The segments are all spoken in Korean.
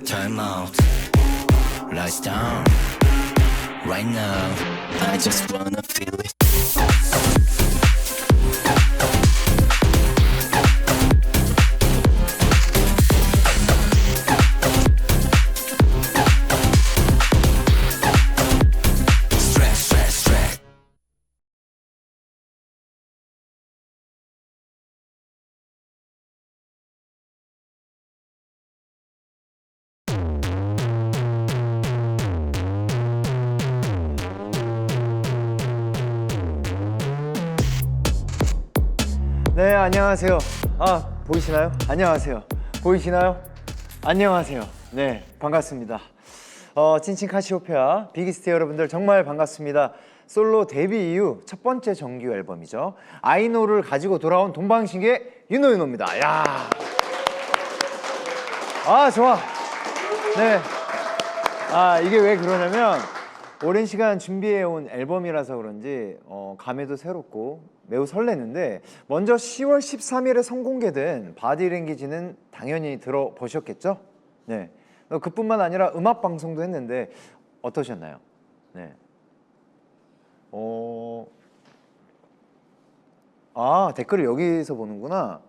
Time out, lights down. Right now, I just wanna feel it. Stress, stress, stress. 네, 안녕하세요. 보이시나요? 안녕하세요. 보이시나요? 안녕하세요. 네, 반갑습니다. 찐친 카시오페아 비기스트 여러분들 정말 반갑습니다. 솔로 데뷔 이후 첫 번째 정규 앨범이죠. 아이노를 가지고 돌아온 동방신기의 윤호윤호입니다. 야, 좋아. 네, 이게 왜 그러냐면 오랜 시간 준비해온 앨범이라서 그런지 감회도 새롭고 매우 설레는데, 먼저 10월 13일에 선공개된 바디랭귀지는 당연히 들어보셨겠죠? 네, 그뿐만 아니라 음악 방송도 했는데 어떠셨나요? 네. 댓글을 여기서 보는구나.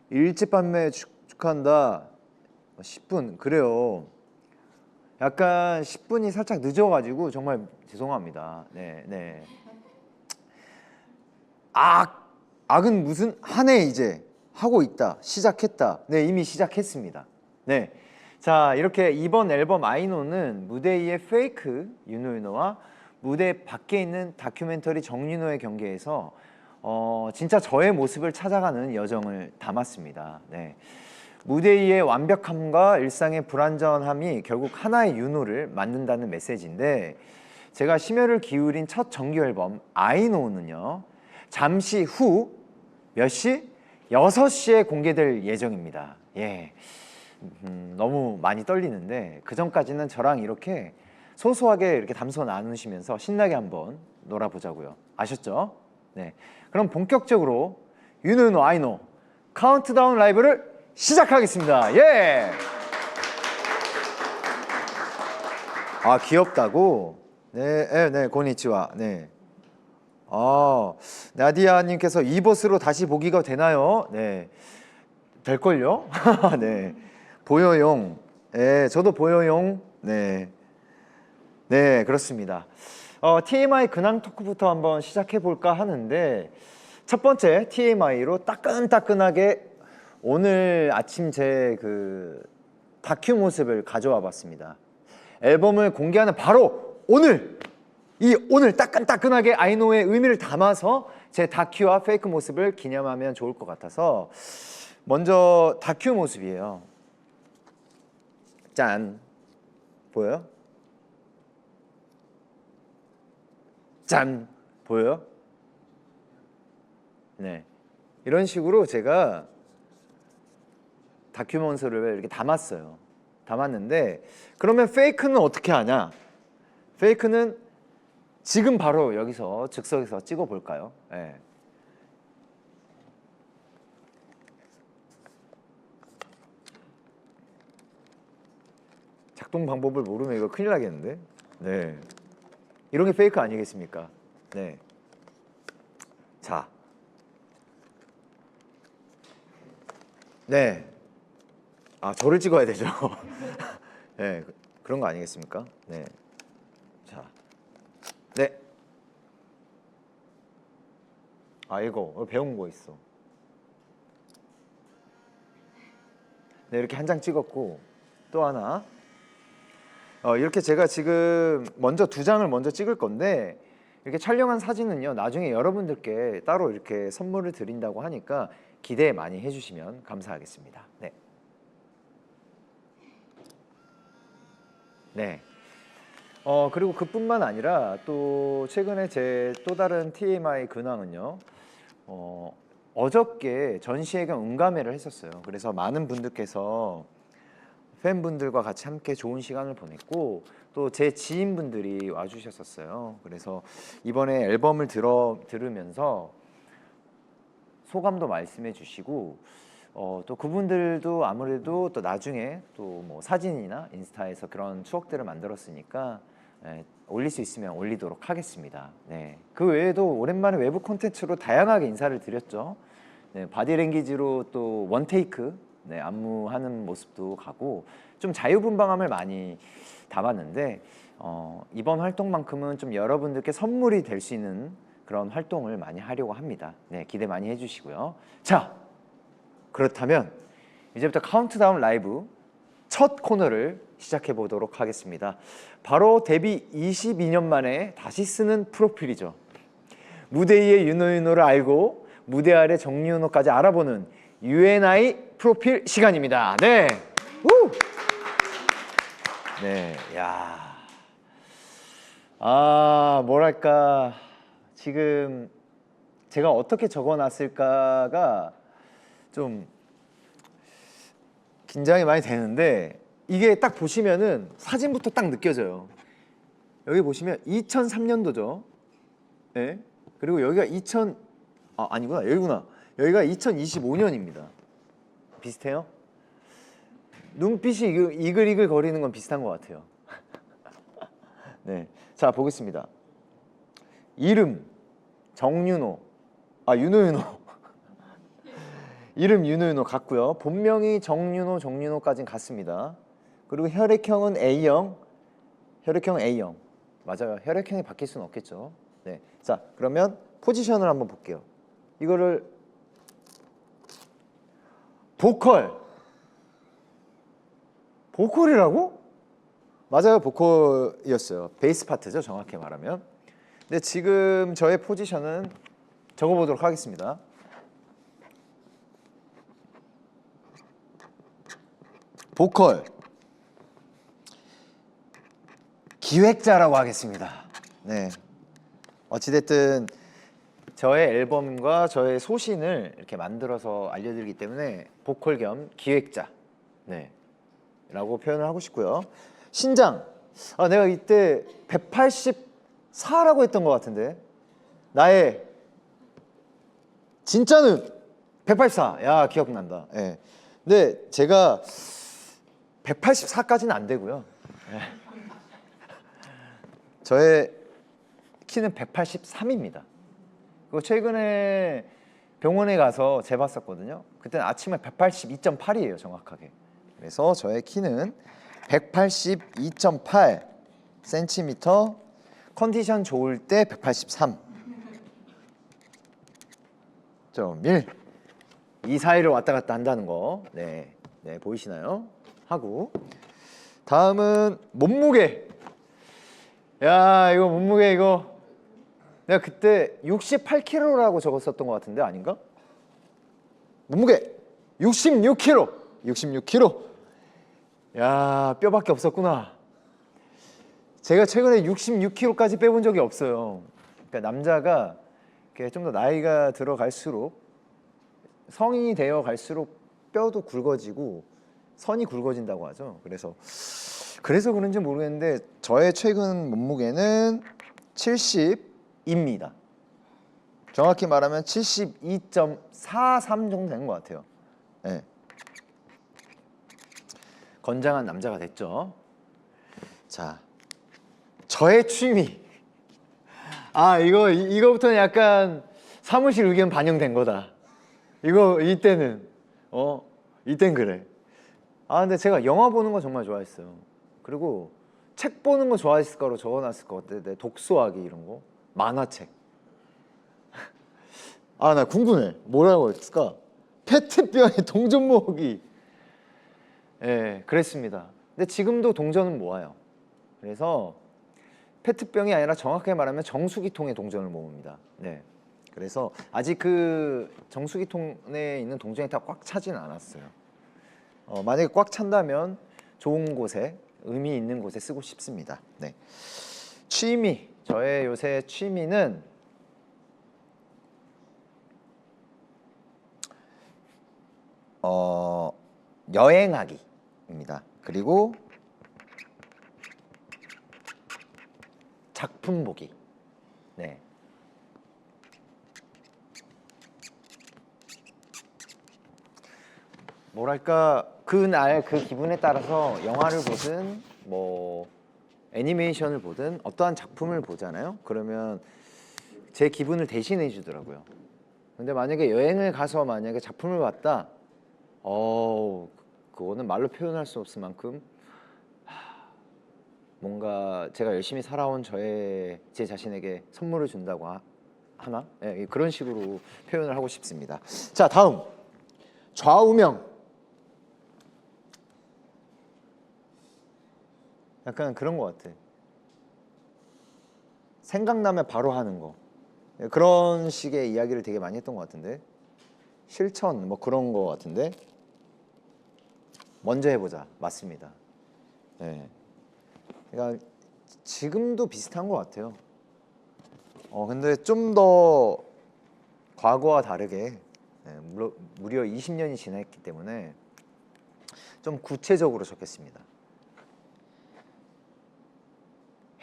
일집 판매 축하한다. 10분 그래요. 약간 10분이 살짝 늦어가지고 정말 죄송합니다. 네. 악은 무슨 한 해 이제 하고 있다. 시작했다. 네, 이미 시작했습니다. 네. 자, 이렇게 이번 앨범 아이노는 무대 위의 페이크 윤호윤호와 무대 밖에 있는 다큐멘터리 정윤호의 경계에서 진짜 저의 모습을 찾아가는 여정을 담았습니다. 네. 무대 위의 완벽함과 일상의 불완전함이 결국 하나의 윤호를 만든다는 메시지인데, 제가 심혈을 기울인 첫 정규 앨범 아이노는요, 잠시 후 몇 시? 6시에 공개될 예정입니다. 예, 너무 많이 떨리는데 그 전까지는 저랑 이렇게 소소하게 이렇게 담소 나누시면서 신나게 한번 놀아보자고요. 아셨죠? 네, 그럼 본격적으로 윤호윤호 아이노 카운트다운 라이브를 시작하겠습니다. 예. 귀엽다고? 네, 고니치와. 네. 나디아님께서 이 버스로 다시 보기가 되나요? 네, 될걸요? 네, 보여용. 네, 저도 보여용. 네, 그렇습니다. TMI 근황 토크부터 한번 시작해 볼까 하는데, 첫 번째 TMI로 따끈따끈하게 오늘 아침 제 그 다큐 모습을 가져와 봤습니다. 앨범을 공개하는 바로 오늘! 오늘 따끈따끈하게 아이노의 의미를 담아서 제 다큐와 페이크 모습을 기념하면 좋을 것 같아서 먼저 다큐 모습이에요. 짠! 보여요? 짠! 보여요? 네, 이런 식으로 제가 다큐멘터리를 이렇게 담았는데, 그러면 페이크는 어떻게 하냐? 페이크는 지금 바로 여기서 즉석에서 찍어 볼까요? 네. 작동 방법을 모르면 이거 큰일 나겠는데? 네, 이런 게 페이크 아니겠습니까? 네. 자, 네. 저를 찍어야 되죠. 네, 그런 거 아니겠습니까? 네. 자, 네. 이거 배운 거 있어. 네, 이렇게 한 장 찍었고, 또 하나. 이렇게 제가 지금 먼저 2장을 먼저 찍을 건데, 이렇게 촬영한 사진은요, 나중에 여러분들께 따로 이렇게 선물을 드린다고 하니까 기대 많이 해주시면 감사하겠습니다. 네. 네. 그리고 그뿐만 아니라 또 최근에 제 또 다른 TMI 근황은요, 어저께 전시회가 응가매를 했었어요. 그래서 많은 분들께서 팬분들과 같이 함께 좋은 시간을 보냈고, 또 제 지인분들이 와주셨었어요. 그래서 이번에 앨범을 들으면서 소감도 말씀해 주시고, 또 그분들도 아무래도 또 나중에 또 뭐 사진이나 인스타에서 그런 추억들을 만들었으니까 올릴 수 있으면 올리도록 하겠습니다. 네. 그 외에도 오랜만에 외부 콘텐츠로 다양하게 인사를 드렸죠. 네, 바디랭귀지로 또 원테이크 안무하는 모습도 가고 좀 자유분방함을 많이 담았는데 이번 활동만큼은 좀 여러분들께 선물이 될 수 있는 그런 활동을 많이 하려고 합니다. 네, 기대 많이 해주시고요. 자, 그렇다면 이제부터 카운트다운 라이브 첫 코너를 시작해 보도록 하겠습니다. 바로 데뷔 22년 만에 다시 쓰는 프로필이죠. 무대 위의 윤호윤호를 알고 무대 아래 정윤호까지 알아보는 UNI 프로필 시간입니다. 네, 우! 네, 야, 뭐랄까 지금 제가 어떻게 적어놨을까가 좀 긴장이 많이 되는데 이게 딱 보시면은 사진부터 딱 느껴져요. 여기 보시면 2003년도죠. 네. 그리고 여기가 아니구나. 여기구나. 여기가 2025년입니다. 비슷해요? 눈빛이 이글이글 거리는 건 비슷한 것 같아요. 네. 자, 보겠습니다. 이름 정윤호. 윤호윤호. 이름 윤호윤호 같고요. 본명이 정윤호까지는 같습니다. 그리고 혈액형은 A형. 혈액형 A형. 맞아요. 혈액형이 바뀔 수는 없겠죠. 네. 자, 그러면 포지션을 한번 볼게요. 이거를 보컬이라고? 맞아요. 보컬이었어요. 베이스 파트죠. 정확히 말하면. 근데 지금 저의 포지션은 적어보도록 하겠습니다. 보컬 기획자라고 하겠습니다. 네. 어찌됐든 저의 앨범과 저의 소신을 이렇게 만들어서 알려드리기 때문에 보컬 겸 기획자 라고 표현을 하고 싶고요. 신장 내가 이때 184라고 했던 것 같은데 나의 진짜는 184. 야, 기억난다. 예. 근데 제가 184까지는 안 되고요. 예. 저의 키는 183입니다. 그리고 최근에 병원에 가서 재봤었거든요. 그때는 아침에 182.8이에요, 정확하게. 그래서 저의 키는 182.8cm, 컨디션 좋을 때 183.1. 이 사이를 왔다 갔다 한다는 거, 네, 보이시나요? 하고 다음은 몸무게. 야, 이거 몸무게 이거 내가 그때 68kg라고 적었었던 것 같은데 아닌가? 몸무게 66kg. 야, 뼈밖에 없었구나. 제가 최근에 66kg까지 빼본 적이 없어요. 그러니까 남자가 좀 더 나이가 들어갈수록 성인이 되어 갈수록 뼈도 굵어지고 선이 굵어진다고 하죠. 그래서 그런지 모르겠는데 저의 최근 몸무게는 70입니다. 정확히 말하면 72.43 정도 되는 것 같아요. 네. 건장한 남자가 됐죠. 자, 저의 취미. 이거부터는 약간 사무실 의견 반영된 거다. 이때는 그래. 근데 제가 영화 보는 거 정말 좋아했어요. 그리고 책 보는 거 좋아했을 거로 적어놨을 것 같아. 독서하기 이런 거, 만화책. 나 궁금해. 뭐라고 했을까? 페트병에 동전 모으기. 예, 그랬습니다. 근데 지금도 동전은 모아요. 그래서 페트병이 아니라 정확하게 말하면 정수기통에 동전을 모읍니다. 네. 그래서 아직 그 정수기통에 있는 동전이 다 꽉 차진 않았어요. 만약에 꽉 찬다면 좋은 곳에, 의미 있는 곳에 쓰고 싶습니다. 네. 취미, 저의 요새 취미는 여행하기입니다. 그리고 작품 보기. 네. 뭐랄까 그날 그 기분에 따라서 영화를 보든 뭐 애니메이션을 보든 어떠한 작품을 보잖아요. 그러면 제 기분을 대신해 주더라고요. 근데 만약에 여행을 가서 만약에 작품을 봤다, 그거는 말로 표현할 수 없을 만큼 뭔가 제가 열심히 살아온 제 자신에게 선물을 준다고 하나? 네, 그런 식으로 표현을 하고 싶습니다. 자, 다음 좌우명. 약간 그런 것 같아. 생각나면 바로 하는 거. 그런 식의 이야기를 되게 많이 했던 것 같은데, 실천 뭐 그런 거 같은데, 먼저 해보자. 맞습니다. 네. 그러니까 지금도 비슷한 것 같아요. 근데 좀 더 과거와 다르게, 무려 20년이 지났기 때문에 좀 구체적으로 적겠습니다.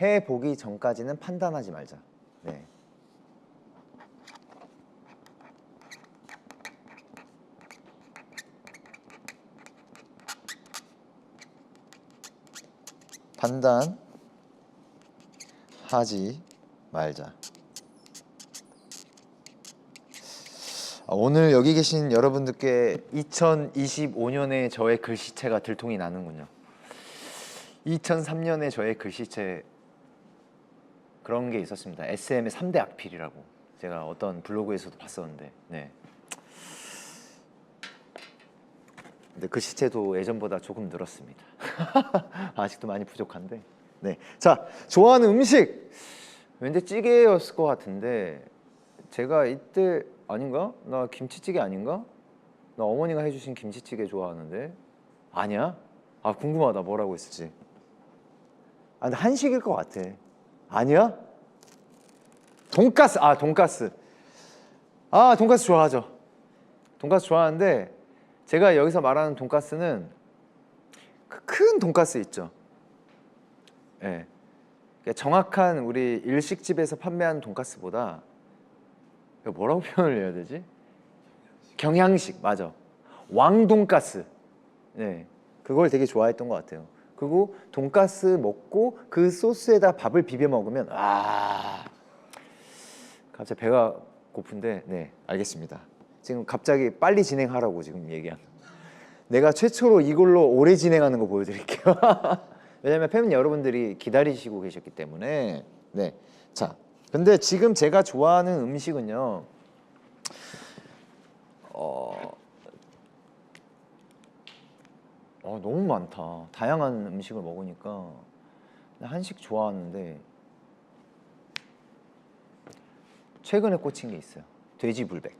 해보기 전까지는 판단하지 말자. 네. 판단하지 말자. 오늘 여기 계신 여러분들께 2025년의 저의 글씨체가 들통이 나는군요. 2003년에 저의 글씨체 그런 게 있었습니다. SM의 3대 악필이라고 제가 어떤 블로그에서도 봤었는데, 네. 근데 글씨체도 예전보다 조금 늘었습니다. 아직도 많이 부족한데, 네. 자, 좋아하는 음식 왠지 찌개였을 것 같은데, 제가 이때 아닌가? 나 김치찌개 아닌가? 나 어머니가 해주신 김치찌개 좋아하는데. 아니야? 아, 궁금하다. 뭐라고 했을지. 근데 한식일 것 같아. 아니야? 돈가스. 돈가스. 돈가스 좋아하죠. 돈가스 좋아하는데, 제가 여기서 말하는 돈가스는 그 큰 돈가스 있죠. 예. 네. 정확한 우리 일식집에서 판매하는 돈가스보다, 뭐라고 표현을 해야 되지? 경양식. 맞아. 왕돈가스. 네, 그걸 되게 좋아했던 것 같아요. 그리고 돈가스 먹고 그 소스에다 밥을 비벼 먹으면 갑자기 배가 고픈데, 네, 알겠습니다. 지금 갑자기 빨리 진행하라고 지금 얘기한. 내가 최초로 이걸로 오래 진행하는 거 보여드릴게요. 왜냐면 팬 여러분들이 기다리시고 계셨기 때문에. 네, 자, 근데 지금 제가 좋아하는 음식은요, 너무 많다. 다양한 음식을 먹으니까. 한식 좋아하는데 최근에 꽂힌 게 있어요. 돼지불백.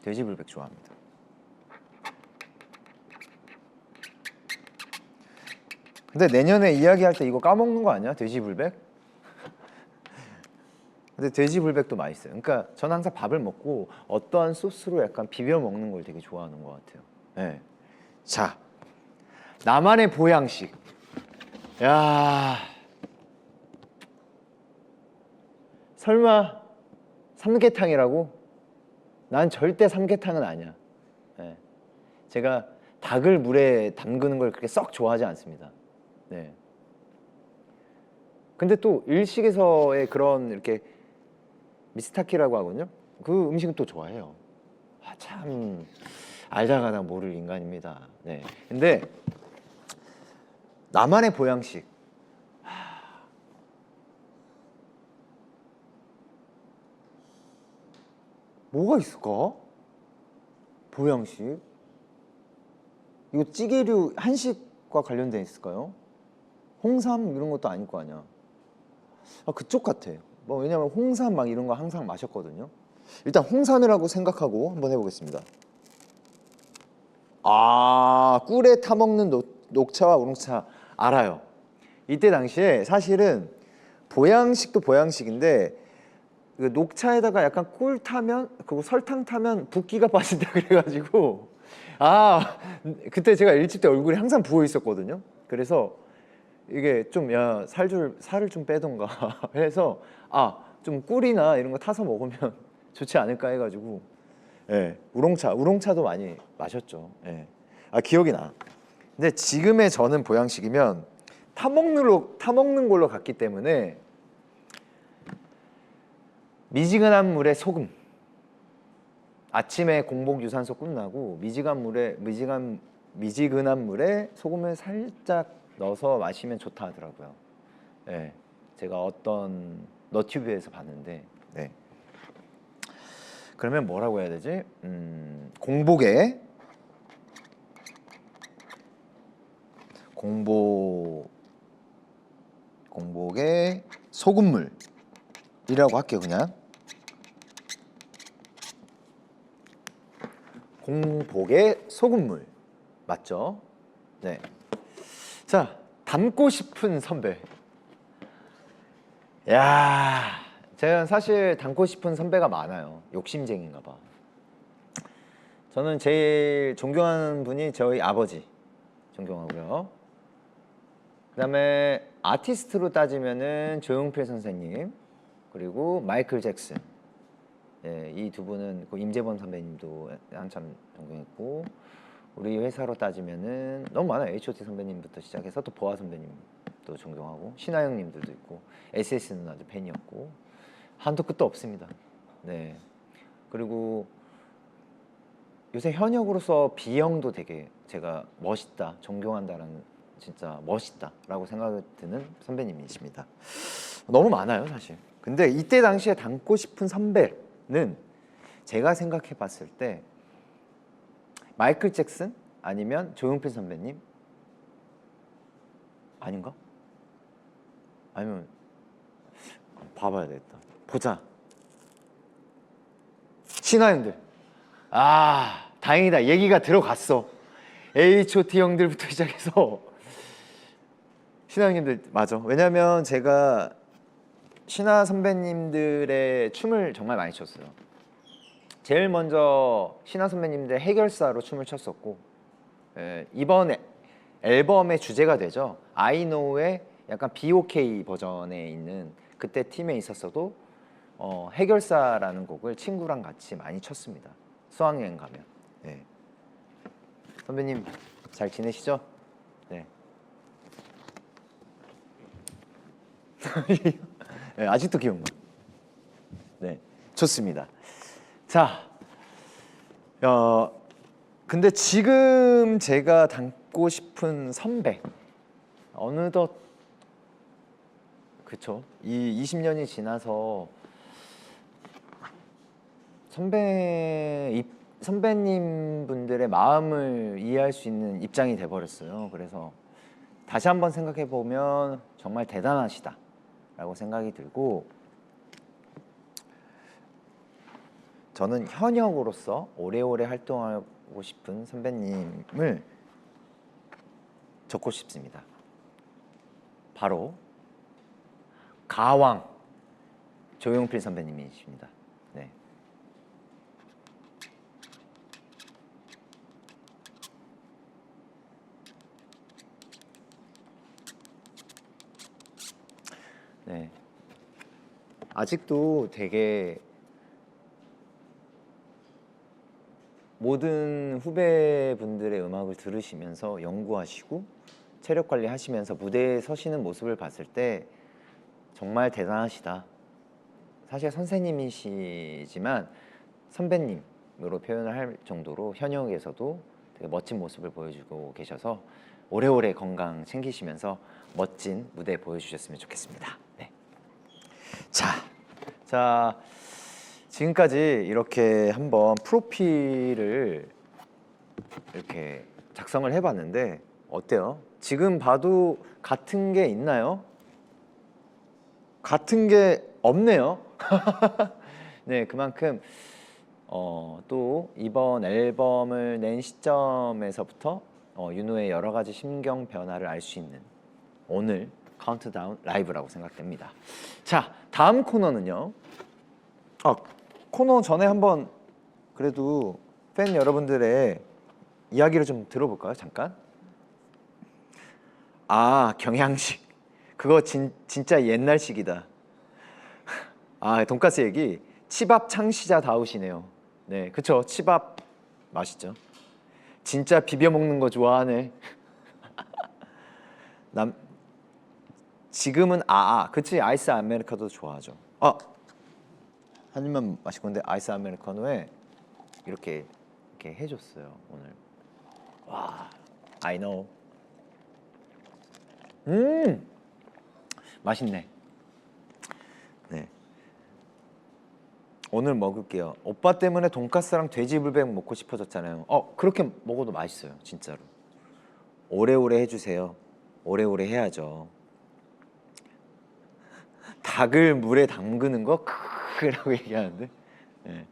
돼지불백 좋아합니다. 근데 내년에 이야기할 때 이거 까먹는 거 아니야? 돼지불백? 근데 돼지불백도 맛있어요. 그러니까 저는 항상 밥을 먹고 어떠한 소스로 약간 비벼 먹는 걸 되게 좋아하는 것 같아요. 네. 자, 나만의 보양식. 야, 설마 삼계탕이라고? 난 절대 삼계탕은 아니야. 네. 제가 닭을 물에 담그는 걸 그렇게 썩 좋아하지 않습니다. 네. 근데 또 일식에서의 그런 이렇게 미스타키라고 하거든요. 그 음식은 또 좋아해요. 참 알다가다 모를 인간입니다. 네. 근데 나만의 보양식. 뭐가 있을까? 보양식. 이거 찌개류 한식과 관련돼 있을까요? 홍삼 이런 것도 아닐 거 아니야. 그쪽 같아. 뭐 왜냐면 홍삼 막 이런 거 항상 마셨거든요. 일단 홍삼이라고 생각하고 한번 해보겠습니다. 꿀에 타먹는 녹차와 우롱차 알아요. 이때 당시에 사실은 보양식도 보양식인데, 그 녹차에다가 약간 꿀 타면, 그리고 설탕 타면 붓기가 빠진다 그래가지고, 그때 제가 일집 때 얼굴이 항상 부어 있었거든요. 그래서 이게 좀 살을 좀 빼던가 해서 좀 꿀이나 이런 거 타서 먹으면 좋지 않을까 해가지고, 예, 우롱차도 많이 마셨죠. 예. 아 기억이 나. 근데 지금의 저는 보양식이면 타먹는 걸로 갔기 때문에 미지근한 물에 소금. 아침에 공복 유산소 끝나고 미지근한 물에 소금을 살짝 넣어서 마시면 좋다 하더라고요. 네, 제가 어떤 너튜브에서 봤는데, 네. 그러면 뭐라고 해야 되지? 공복에 소금물이라고 할게요. 그냥 공복에 소금물 맞죠? 네. 자, 닮고 싶은 선배. 야, 제가 사실 닮고 싶은 선배가 많아요. 욕심쟁이인가 봐. 저는 제일 존경하는 분이 저희 아버지 존경하고요. 그다음에 아티스트로 따지면은 조용필 선생님 그리고 마이클 잭슨. 네, 이 두 분은 그 임재범 선배님도 한참 존경했고, 우리 회사로 따지면은 너무 많아요. H.O.T 선배님부터 시작해서 또 보아 선배님도 존경하고, 신하영님들도 있고, SS는 아주 팬이었고, 한도 끝도 없습니다. 네. 그리고 요새 현역으로서 비형도 되게 제가 멋있다, 존경한다라는, 진짜 멋있다라고 생각이 드는 선배님이십니다. 너무 많아요, 사실. 근데 이때 당시에 닮고 싶은 선배는 제가 생각해 봤을 때 마이클 잭슨 아니면 조용필 선배님 아닌가? 아니면 봐봐야 되겠다. 보자. 신하영들. 아, 다행이다. 얘기가 들어갔어. H.O.T 형들부터 시작해서 신하영님들 맞아. 왜냐면 제가 신하 선배님들의 춤을 정말 많이 췄어요. 제일 먼저 신하 선배님들 해결사로 춤을 췄었고, 이번 앨범의 주제가 되죠. I Know의 약간 BOK 버전에 있는, 그때 팀에 있었어도 해결사라는 곡을 친구랑 같이 많이 췄습니다. 수학여행 가면. 네. 선배님 잘 지내시죠? 네. 네, 아직도 기억나. 네, 좋습니다. 자, 근데 지금 제가 닮고 싶은 선배, 어느덧 그쵸? 이 20년이 지나서 선배님 분들의 마음을 이해할 수 있는 입장이 돼버렸어요. 그래서 다시 한번 생각해 보면 정말 대단하시다라고 생각이 들고, 저는 현역으로서 오래오래 활동하고 싶은 선배님을 적고 싶습니다. 바로 가왕 조용필 선배님이십니다. 네. 네. 아직도 되게 모든 후배분들의 음악을 들으시면서 연구하시고 체력 관리하시면서 무대에 서시는 모습을 봤을 때 정말 대단하시다. 사실 선생님이시지만 선배님으로 표현을 할 정도로 현역에서도 되게 멋진 모습을 보여주고 계셔서 오래오래 건강 챙기시면서 멋진 무대 보여주셨으면 좋겠습니다. 네. 자, 지금까지 이렇게 한번 프로필을 이렇게 작성을 해봤는데 어때요? 지금 봐도 같은 게 있나요? 같은 게 없네요. 네, 그만큼 또 이번 앨범을 낸 시점에서부터 윤호의 여러 가지 심경 변화를 알 수 있는 오늘 카운트다운 라이브라고 생각됩니다. 자, 다음 코너는요. 코너 전에 한번 그래도 팬 여러분들의 이야기를 좀 들어볼까요? 잠깐. 경양식. 그거 진짜 옛날식이다. 돈가스 얘기. 치밥 창시자 다우시네요. 네, 그쵸. 치밥 맛있죠. 진짜 비벼 먹는 거 좋아하네. 남 지금은 그치 아이스 아메리카노도 좋아하죠. 한 입만 마실 건데 아이스 아메리카노에 이렇게 해줬어요 오늘. 와, I know. 맛있네. 네. 오늘 먹을게요. 오빠 때문에 돈까스랑 돼지불백 먹고 싶어졌잖아요. 그렇게 먹어도 맛있어요, 진짜로. 오래오래 해주세요. 오래오래 해야죠. 닭을 물에 담그는 거 크라고 얘기하는데. 네.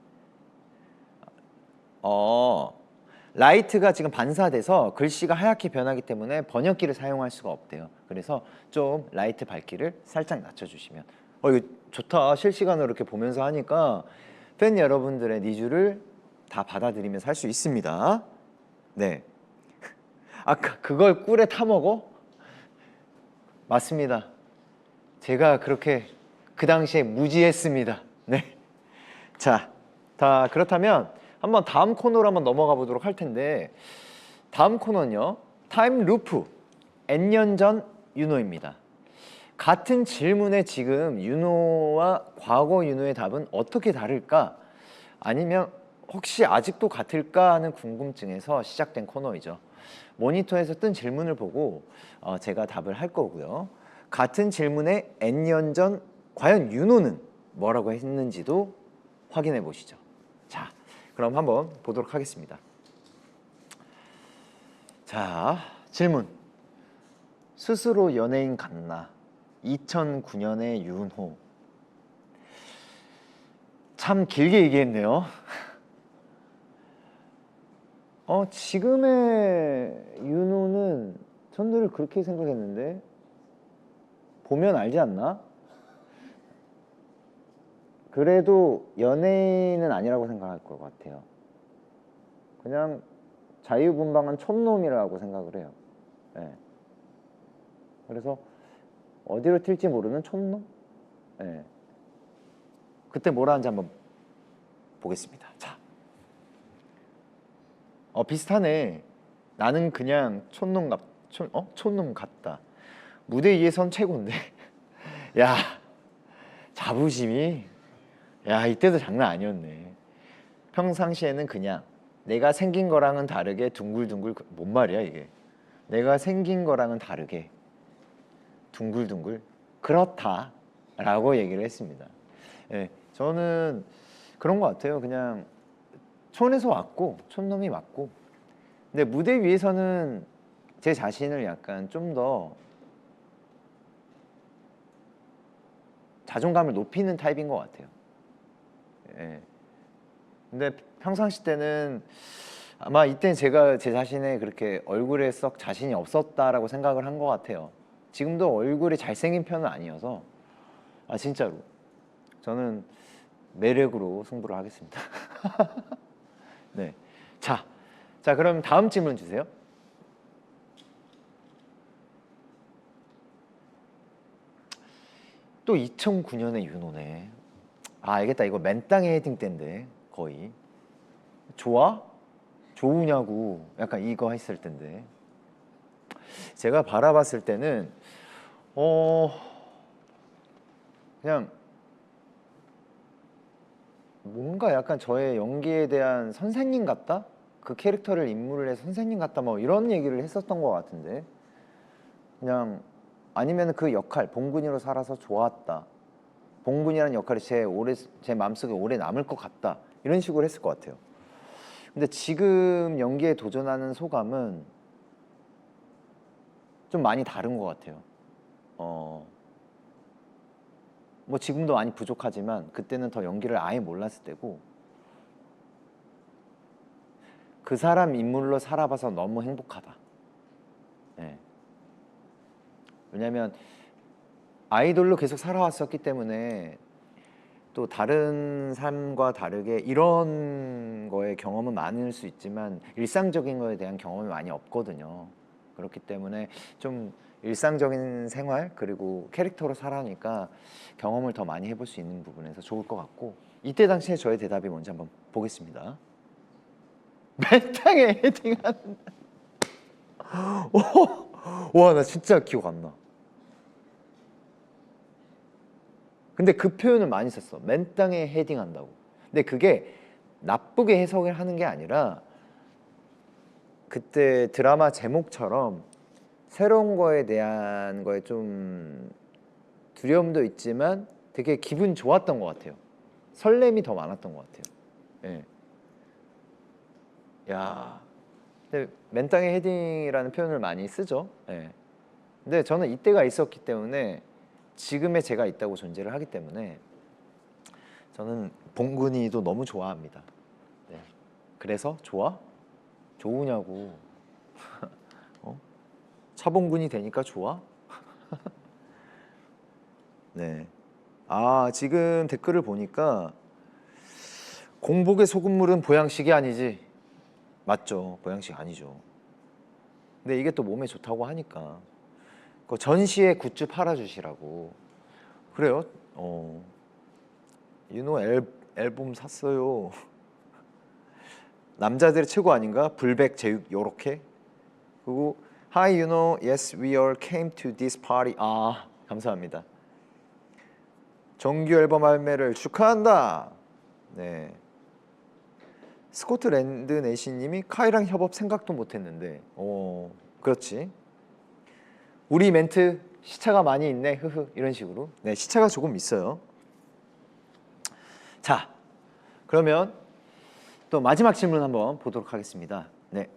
라이트가 지금 반사돼서 글씨가 하얗게 변하기 때문에 번역기를 사용할 수가 없대요. 그래서 좀 라이트 밝기를 살짝 낮춰주시면. 이거 좋다. 실시간으로 이렇게 보면서 하니까 팬 여러분들의 니즈를 다 받아들이면서 할 수 있습니다. 네. 아까 그걸 꿀에 타 먹어? 맞습니다. 제가 그렇게 그 당시에 무지했습니다. 네. 자, 그렇다면 한번 다음 코너로 한번 넘어가 보도록 할 텐데, 다음 코너는요, 타임 루프 N년 전 윤호입니다. 같은 질문에 지금 윤호와 과거 윤호의 답은 어떻게 다를까? 아니면 혹시 아직도 같을까 하는 궁금증에서 시작된 코너이죠. 모니터에서 뜬 질문을 보고 제가 답을 할 거고요. 같은 질문에 N년 전 과연 윤호는 뭐라고 했는지도 확인해 보시죠. 자, 그럼 한번 보도록 하겠습니다. 자, 질문. 스스로 연예인 같나? 2009년의 윤호. 참 길게 얘기했네요. 지금의 윤호는 전 늘 그렇게 생각했는데 보면 알지 않나? 그래도 연예인은 아니라고 생각할 것 같아요. 그냥 자유분방한 촌놈이라고 생각을 해요. 네. 그래서 어디로 튈지 모르는 촌놈? 네. 그때 뭐라 하는지 한번 보겠습니다. 자, 비슷하네. 나는 그냥 촌놈 같다. 무대 위에 선 최고인데. 야, 자부심이. 야, 이때도 장난 아니었네. 평상시에는 그냥 내가 생긴 거랑은 다르게 둥글둥글. 뭔 말이야 이게. 내가 생긴 거랑은 다르게 둥글둥글 그렇다 라고 얘기를 했습니다. 네, 저는 그런 것 같아요. 그냥 촌에서 왔고 촌놈이 맞고, 근데 무대 위에서는 제 자신을 약간 좀 더 자존감을 높이는 타입인 것 같아요. 예. 근데 평상시 때는 아마 이때는 제가 제 자신의 그렇게 얼굴에 썩 자신이 없었다라고 생각을 한 것 같아요. 지금도 얼굴이 잘생긴 편은 아니어서. 진짜로 저는 매력으로 승부를 하겠습니다. 네. 자, 그럼 다음 질문 주세요. 또 2009년의 윤호네. 알겠다. 이거 맨땅에 헤딩 때인데 거의. 좋아? 좋으냐고 약간 이거 했을 텐데, 제가 바라봤을 때는 그냥 뭔가 약간 저의 연기에 대한 선생님 같다? 그 캐릭터를 인물을 해서 선생님 같다 뭐 이런 얘기를 했었던 것 같은데, 그냥 아니면 그 역할 봉군이로 살아서 좋았다, 봉군이라는 역할이 제 마음속에 오래 남을 것 같다, 이런 식으로 했을 것 같아요. 근데 지금 연기에 도전하는 소감은 좀 많이 다른 것 같아요. 뭐 지금도 많이 부족하지만 그때는 더 연기를 아예 몰랐을 때고, 그 사람 인물로 살아봐서 너무 행복하다. 네. 왜냐면 아이돌로 계속 살아왔었기 때문에 또 다른 삶과 다르게 이런 거에 경험은 많을 수 있지만 일상적인 거에 대한 경험이 많이 없거든요. 그렇기 때문에 좀 일상적인 생활 그리고 캐릭터로 살아니까 경험을 더 많이 해볼 수 있는 부분에서 좋을 것 같고, 이때 당시에 저의 대답이 뭔지 한번 보겠습니다. 맨땅에 헤딩하는. 와, 나 진짜 기억 안 나. 근데 그 표현을 많이 썼어. 맨땅에 헤딩한다고. 근데 그게 나쁘게 해석을 하는 게 아니라 그때 드라마 제목처럼 새로운 거에 대한 거에 좀 두려움도 있지만 되게 기분 좋았던 것 같아요. 설렘이 더 많았던 것 같아요. 예. 야, 근데 맨땅에 헤딩이라는 표현을 많이 쓰죠. 예. 근데 저는 이때가 있었기 때문에 지금의 제가 있다고 존재를 하기 때문에 저는 봉근이도 너무 좋아합니다. 네. 그래서 좋아? 좋으냐고. 어? 차봉근이 되니까 좋아? 네. 아, 지금 댓글을 보니까 공복에 소금물은 보양식이 아니지. 맞죠. 보양식 아니죠. 근데 이게 또 몸에 좋다고 하니까 그 전시에 굿즈 팔아주시라고. 그래요? 윤호 앨범 샀어요. 남자들의 최고 아닌가? 불백 제육 요렇게. 그리고 Hi 윤호, yes we all came to this party. 아, 감사합니다. 정규 앨범 발매를 축하한다. 네. 스코틀랜드 내시님이 카이랑 협업 생각도 못했는데. 그렇지. 우리 멘트 시차가 많이 있네. 흐흐. 이런 식으로. 네, 시차가 조금 있어요. 자, 그러면 또 마지막 질문 한번 보도록 하겠습니다. 네.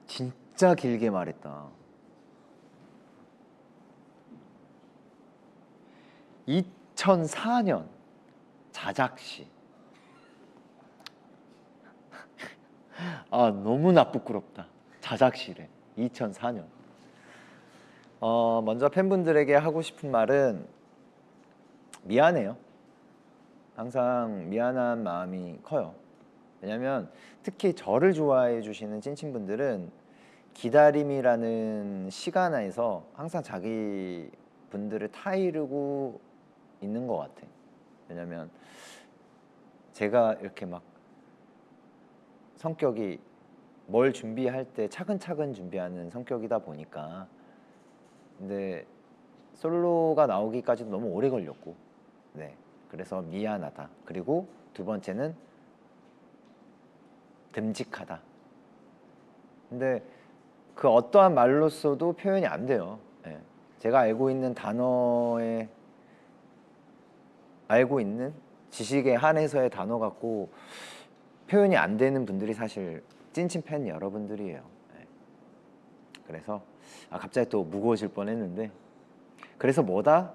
진짜 길게 말했다. 2004년 자작시. 아, 너무나 부끄럽다. 자작시래. 2004년. 먼저 팬분들에게 하고 싶은 말은 미안해요. 항상 미안한 마음이 커요. 왜냐면 특히 저를 좋아해 주시는 찐친분들은 기다림이라는 시간 안에서 항상 자기 분들을 타이르고 있는 것 같아. 왜냐면 제가 이렇게 막 성격이 뭘 준비할 때 차근차근 준비하는 성격이다 보니까. 근데 솔로가 나오기까지도 너무 오래 걸렸고, 네, 그래서 미안하다. 그리고 두 번째는 듬직하다. 근데 그 어떠한 말로써도 표현이 안 돼요. 네. 제가 알고 있는 단어에 알고 있는 지식에 한해서의 단어 갖고 표현이 안 되는 분들이 사실 찐친 팬 여러분들이에요. 네. 그래서 갑자기 또 무거워질 뻔했는데, 그래서 뭐다?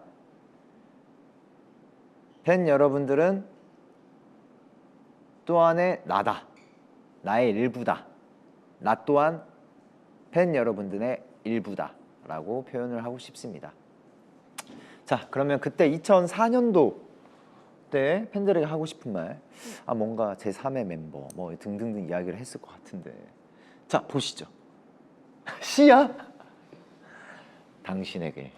팬 여러분들은 또한의 나다. 나의 일부다. 나 또한 팬 여러분들의 일부다 라고 표현을 하고 싶습니다. 자, 그러면 그때 2004년도 때 팬들에게 하고 싶은 말, 뭔가 제3의 멤버 뭐 등등등 이야기를 했을 것 같은데, 자, 보시죠. 시야? 당신에게.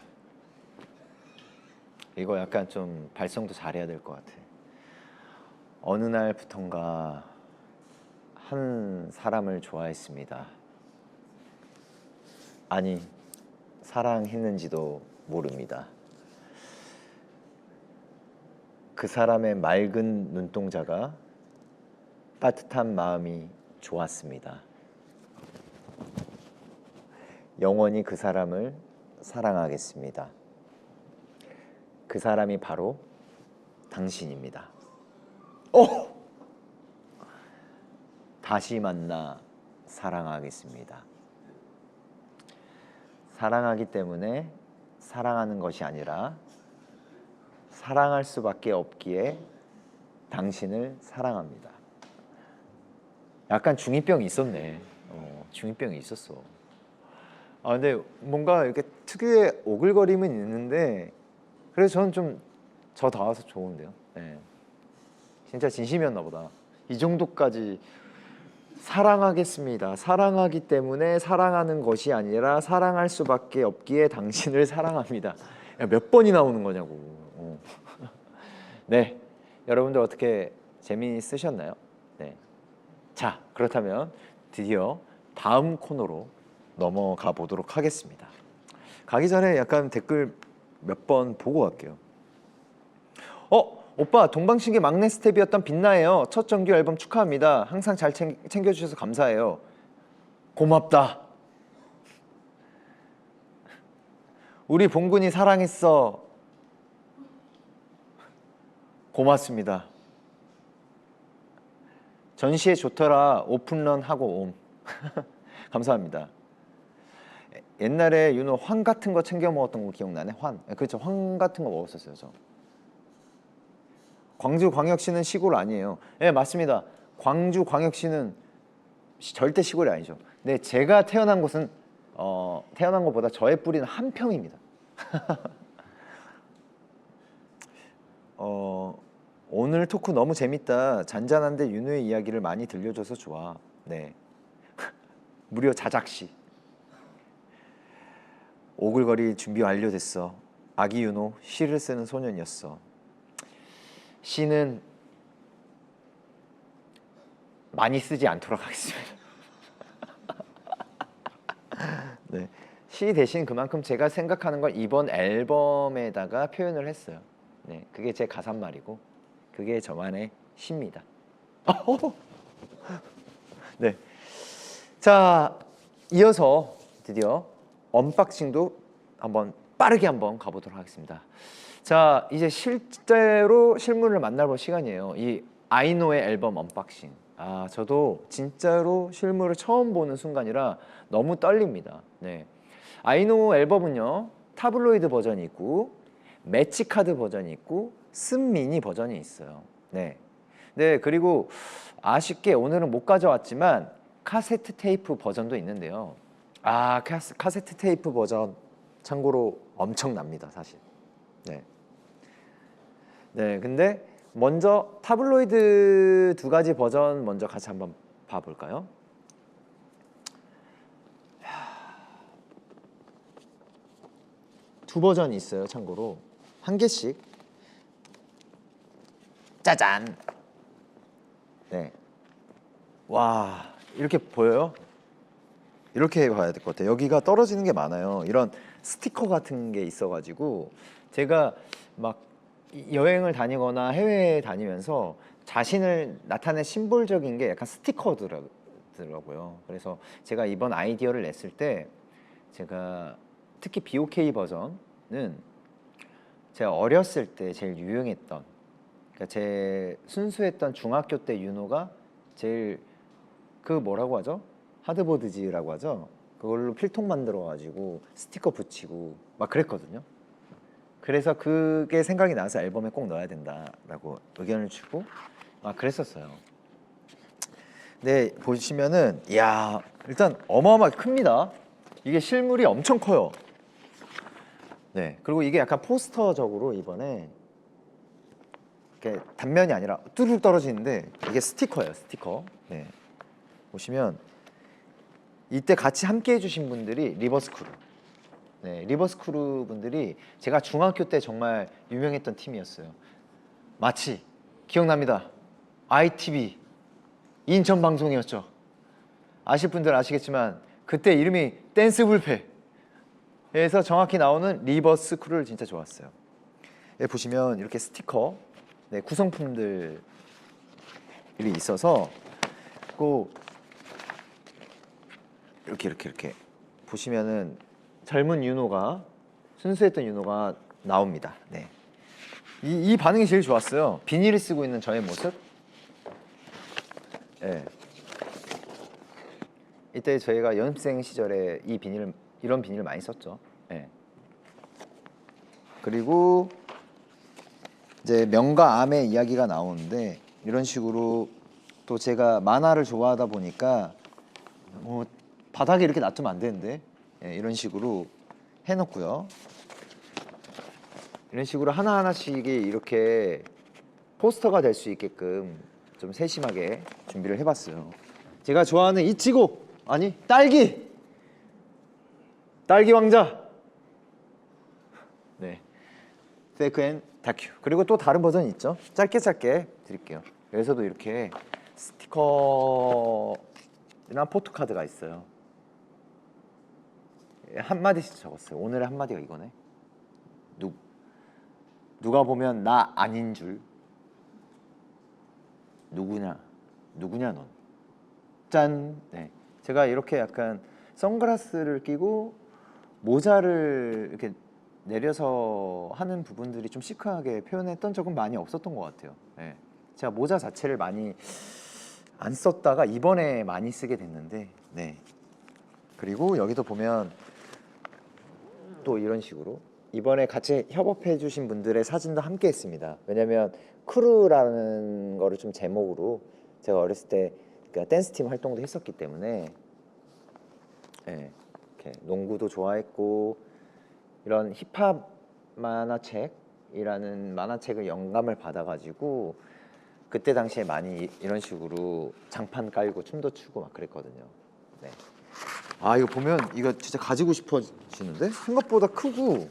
이거 약간 좀 발성도 잘해야 될 것 같아. 어느 날부턴가 한 사람을 좋아했습니다. 아니, 사랑했는지도 모릅니다. 그 사람의 맑은 눈동자가 따뜻한 마음이 좋았습니다. 영원히 그 사람을 사랑하겠습니다. 그 사람이 바로 당신입니다. 다시 만나 사랑하겠습니다. 사랑하기 때문에 사랑하는 것이 아니라 사랑할 수밖에 없기에 당신을 사랑합니다. 약간 중2병이 있었네. 중2병이 있었어. 근데 뭔가 이렇게 특유의 오글거림은 있는데, 그래서 저는 좀 저다워서 좋은데요. 네. 진짜 진심이었나 보다. 이 정도까지 사랑하겠습니다. 사랑하기 때문에 사랑하는 것이 아니라 사랑할 수밖에 없기에 당신을 사랑합니다. 몇 번이 나오는 거냐고. 네, 여러분들 어떻게 재미있으셨나요? 네, 자, 그렇다면 드디어 다음 코너로 넘어가 보도록 하겠습니다. 가기 전에 약간 댓글 몇 번 보고 갈게요. 오빠 동방신기 막내 스텝이었던 빛나예요. 첫 정규 앨범 축하합니다. 항상 잘 챙겨주셔서 감사해요. 고맙다. 우리 봉군이 사랑했어. 고맙습니다. 전시회 좋더라. 오픈런 하고 옴. 감사합니다. 옛날에 윤호 황 같은 거 챙겨 먹었던 거 기억나네? 황. 그렇죠. 황 같은 거 먹었었어요, 저. 광주광역시는 시골 아니에요. 네, 맞습니다. 광주광역시는 절대 시골이 아니죠. 네, 제가 태어난 곳은 태어난 것보다 저의 뿌리는 한평입니다. 오늘 토크 너무 재밌다. 잔잔한데 윤호의 이야기를 많이 들려줘서 좋아. 네. 무려 자작시. 오글거릴 준비 완료됐어. 아기 윤호 시를 쓰는 소년이었어. 시는 많이 쓰지 않도록 하겠습니다. 네. 시 대신 그만큼 제가 생각하는 걸 이번 앨범에다가 표현을 했어요. 네, 그게 제 가사말이고 그게 저만의 시입니다. 네. 자, 이어서 드디어 언박싱도 빠르게 한번 가보도록 하겠습니다. 자, 이제 실제로 실물을 만나볼 시간이에요. 이 아이노의 앨범 언박싱. 저도 진짜로 실물을 처음 보는 순간이라 너무 떨립니다. 네. 아이노 앨범은요, 타블로이드 버전이 있고 매치 카드 버전이 있고 쓴미니 버전이 있어요. 네. 네, 그리고 아쉽게 오늘은 못 가져왔지만 카세트 테이프 버전도 있는데요. 카세트 테이프 버전 참고로 엄청납니다, 사실. 네. 네, 근데 먼저 타블로이드 두 가지 버전 먼저 같이 한번 봐볼까요? 두 버전이 있어요, 참고로. 한 개씩. 짜잔. 네. 와, 이렇게 보여요? 이렇게 봐야 될 것 같아요. 여기가 떨어지는 게 많아요. 이런 스티커 같은 게 있어가지고 제가 막 여행을 다니거나 해외에 다니면서 자신을 나타낸 심볼적인 게 약간 스티커더라고요. 그래서 제가 이번 아이디어를 냈을 때 제가 특히 BOK 버전은 제가 어렸을 때 제일 유용했던, 그러니까 제 순수했던 중학교 때 윤호가 제일 뭐라고 하죠? 하드보드지라고 하죠. 그걸로 필통 만들어 가지고 스티커 붙이고 막 그랬거든요. 그래서 그게 생각이 나서 앨범에 꼭 넣어야 된다라고 의견을 주고 그랬었어요. 네, 보시면은 이야, 일단 어마어마하게 큽니다. 이게 실물이 엄청 커요. 네, 그리고 이게 약간 포스터적으로 이번에 이렇게 단면이 아니라 뚜룩 떨어지는데 이게 스티커예요, 스티커. 네, 보시면 이때 같이 함께 해주신 분들이 리버스크루. 네, 리버스크루 분들이 제가 중학교 때 정말 유명했던 팀이었어요. 마치 기억납니다. ITV 인천 방송이었죠. 아실 분들 아시겠지만 그때 이름이 댄스 불패에서 정확히 나오는 리버스크루를 진짜 좋았어요. 네, 보시면 이렇게 스티커, 네, 구성품들이 있어서 이렇게 보시면은 젊은 윤호가, 순수했던 윤호가 나옵니다. 네. 이 반응이 제일 좋았어요. 비닐을 쓰고 있는 저의 모습. 네. 이때 저희가 연습생 시절에 이런 비닐을 많이 썼죠. 네. 그리고 이제 명과 암의 이야기가 나오는데 이런 식으로 또 제가 만화를 좋아하다 보니까 바닥에 이렇게 놔두면 안 되는데 이런 식으로 해놓고요. 이런 식으로 하나하나씩 이렇게 포스터가 될 수 있게끔 좀 세심하게 준비를 해봤어요. 제가 좋아하는 이치고, 아니 딸기 왕자. 네, 페이크 앤 다큐. 그리고 또 다른 버전이 있죠. 짧게 드릴게요. 여기서도 이렇게 스티커랑 포토카드가 있어요. 한 마디씩 적었어요. 오늘의 한 마디가 이거네. 누가 보면 나 아닌 줄. 누구냐 넌. 짠. 네. 제가 이렇게 약간 선글라스를 끼고 모자를 이렇게 내려서 하는 부분들이 좀 시크하게 표현했던 적은 많이 없었던 것 같아요. 네. 제가 모자 자체를 많이 안 썼다가 이번에 많이 쓰게 됐는데, 네. 그리고 여기도 보면 또 이런 식으로 이번에 같이 협업해 주신 분들의 사진도 함께 했습니다. 왜냐면 크루라는 거를 좀 제목으로 제가 어렸을 때 그러니까 댄스팀 활동도 했었기 때문에, 네. 이렇게 농구도 좋아했고 이런 힙합 만화책이라는 만화책을 영감을 받아가지고 그때 당시에 많이 이런 식으로 장판 깔고 춤도 추고 막 그랬거든요. 네. 아 이거 보면 이거 진짜 가지고 싶어지는데 생각보다 크고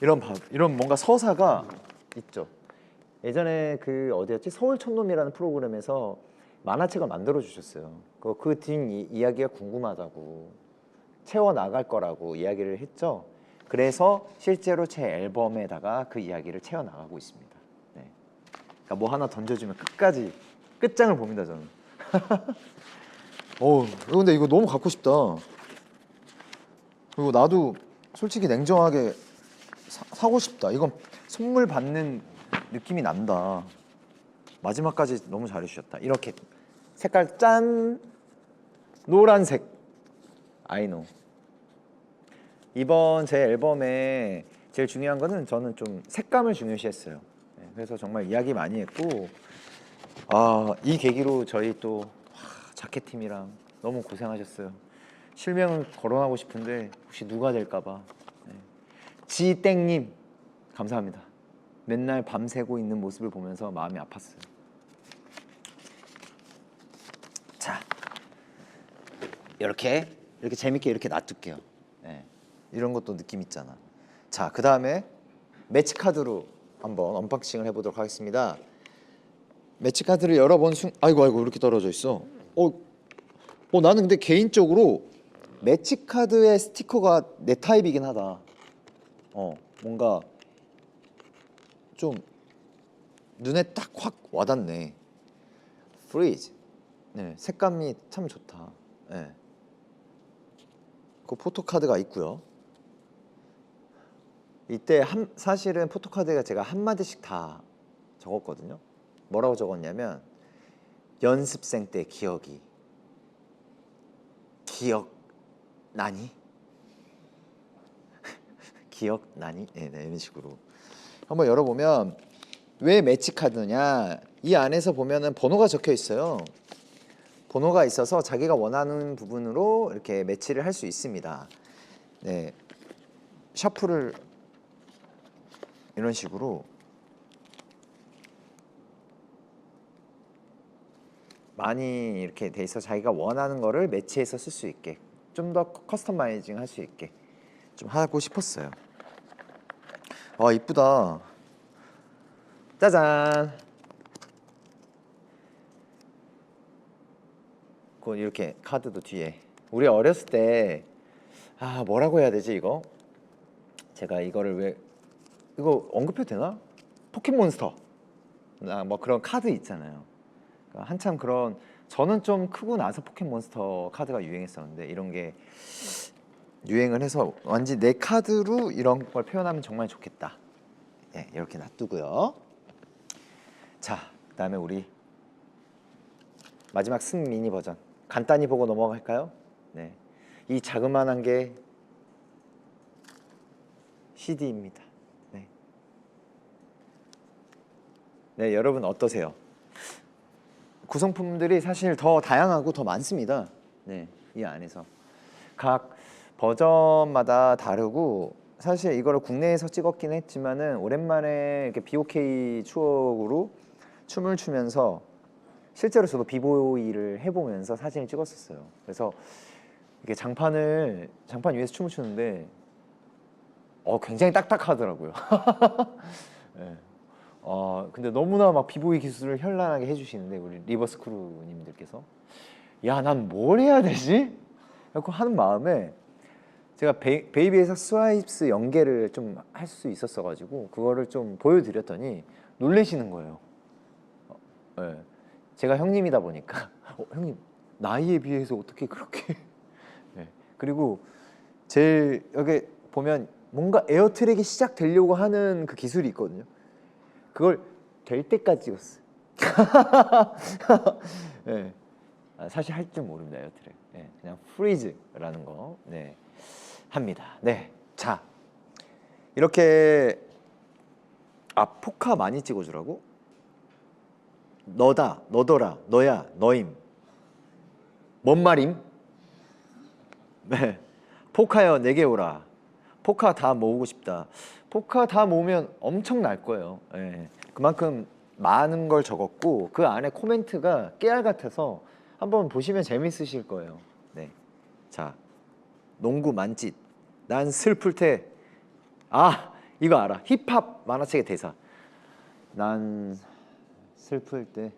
이런 뭔가 서사가 있죠. 예전에 그 어디였지 서울 촌놈이라는 프로그램에서 만화책을 만들어 주셨어요. 그 뒷 이야기가 궁금하다고 채워 나갈 거라고 이야기를 했죠. 그래서 실제로 제 앨범에다가 그 이야기를 채워 나가고 있습니다. 네. 그러니까 뭐 하나 던져주면 끝까지 끝장을 봅니다 저는. 근데 이거 너무 갖고 싶다. 그리고 나도 솔직히 냉정하게 사고 싶다. 이건 선물 받는 느낌이 난다. 마지막까지 너무 잘해주셨다. 이렇게 색깔 짠 노란색 아이노. 이번 제 앨범에 제일 중요한 거는 저는 좀 색감을 중요시했어요. 네, 그래서 정말 이야기 많이 했고 이 계기로 저희 또 자켓팀이랑 너무 고생하셨어요. 실명을 거론하고 싶은데 혹시 누가 될까봐. 네. 지땡님 감사합니다. 맨날 밤새고 있는 모습을 보면서 마음이 아팠어요. 자, 이렇게 재밌게 이렇게 놔둘게요. 네. 이런 것도 느낌 있잖아. 자, 그 다음에 매치 카드로 한번 언박싱을 해보도록 하겠습니다. 매치 카드를 열어본 아이고 이렇게 떨어져 있어. 나는 근데 개인적으로 매치 카드의 스티커가 내 타입이긴 하다. 뭔가 좀 눈에 딱 확 와닿네. 프리즈. 네, 색감이 참 좋다. 네. 그 포토카드가 있고요. 이때 사실은 포토카드가 제가 한마디씩 다 적었거든요. 뭐라고 적었냐면 연습생 때 기억나니? 기억나니? 네, 이런 식으로 한번 열어보면 왜 매치 카드냐, 이 안에서 보면은 번호가 적혀 있어요. 번호가 있어서 자기가 원하는 부분으로 이렇게 매치를 할 수 있습니다. 네, 셔플을 이런 식으로 많이 이렇게 돼 있어 자기가 원하는 거를 매치해서 쓸 수 있게 좀 더 커스터마이징 할 수 있게 좀 하고 싶었어요. 이쁘다. 짜잔. 이렇게 카드도 뒤에 우리 어렸을 때 뭐라고 해야 되지 이거? 제가 이거를 이거 언급해도 되나? 포켓몬스터 뭐 그런 카드 있잖아요. 그러니까 한참 그런 저는 좀 크고 나서 포켓몬스터 카드가 유행했었는데 이런 게 유행을 해서 완전 내 카드로 이런 걸 표현하면 정말 좋겠다. 네, 이렇게 놔두고요. 자, 그다음에 우리 마지막 승 미니 버전 간단히 보고 넘어갈까요? 네, 이 자그만한 게 CD입니다. 네, 여러분 어떠세요? 구성품들이 사실 더 다양하고 더 많습니다. 네, 이 안에서 각 버전마다 다르고 사실 이거를 국내에서 찍었긴 했지만은 오랜만에 이렇게 BOK 추억으로 춤을 추면서 실제로 저도 비보이를 해보면서 사진을 찍었었어요. 그래서 이게 장판 위에서 춤을 추는데 굉장히 딱딱하더라고요. 네. 근데 너무나 막 비보이 기술을 현란하게 해주시는데 우리 리버스크루님들께서 야, 난 뭘 해야 되지? 라고 하는 마음에 제가 베이비에서 스와이프스 연계를 좀 할 수 있었어가지고 그거를 좀 보여드렸더니 놀래시는 거예요. 네. 제가 형님이다 보니까 형님 나이에 비해서 어떻게 그렇게 네. 그리고 제일 여기 보면 뭔가 에어트랙이 시작되려고 하는 그 기술이 있거든요. 그걸 될 때까지 찍었어요. 네. 사실 할 줄 모릅니다. 에어트랙. 네. 그냥 프리즈라는 거 네. 합니다. 네. 자, 이렇게 포카 많이 찍어주라고? 너다, 너더라, 너야, 너임. 뭔 말임? 네. 포카여 내게 오라. 포카 다 모으고 싶다. 포카 다 모으면 엄청 날 거예요. 네. 그만큼 많은 걸 적었고 그 안에 코멘트가 깨알 같아서 한번 보시면 재밌으실 거예요. 네. 자, 농구 만찢. 난 슬플 때. 이거 알아. 힙합 만화책의 대사. 난 슬플 때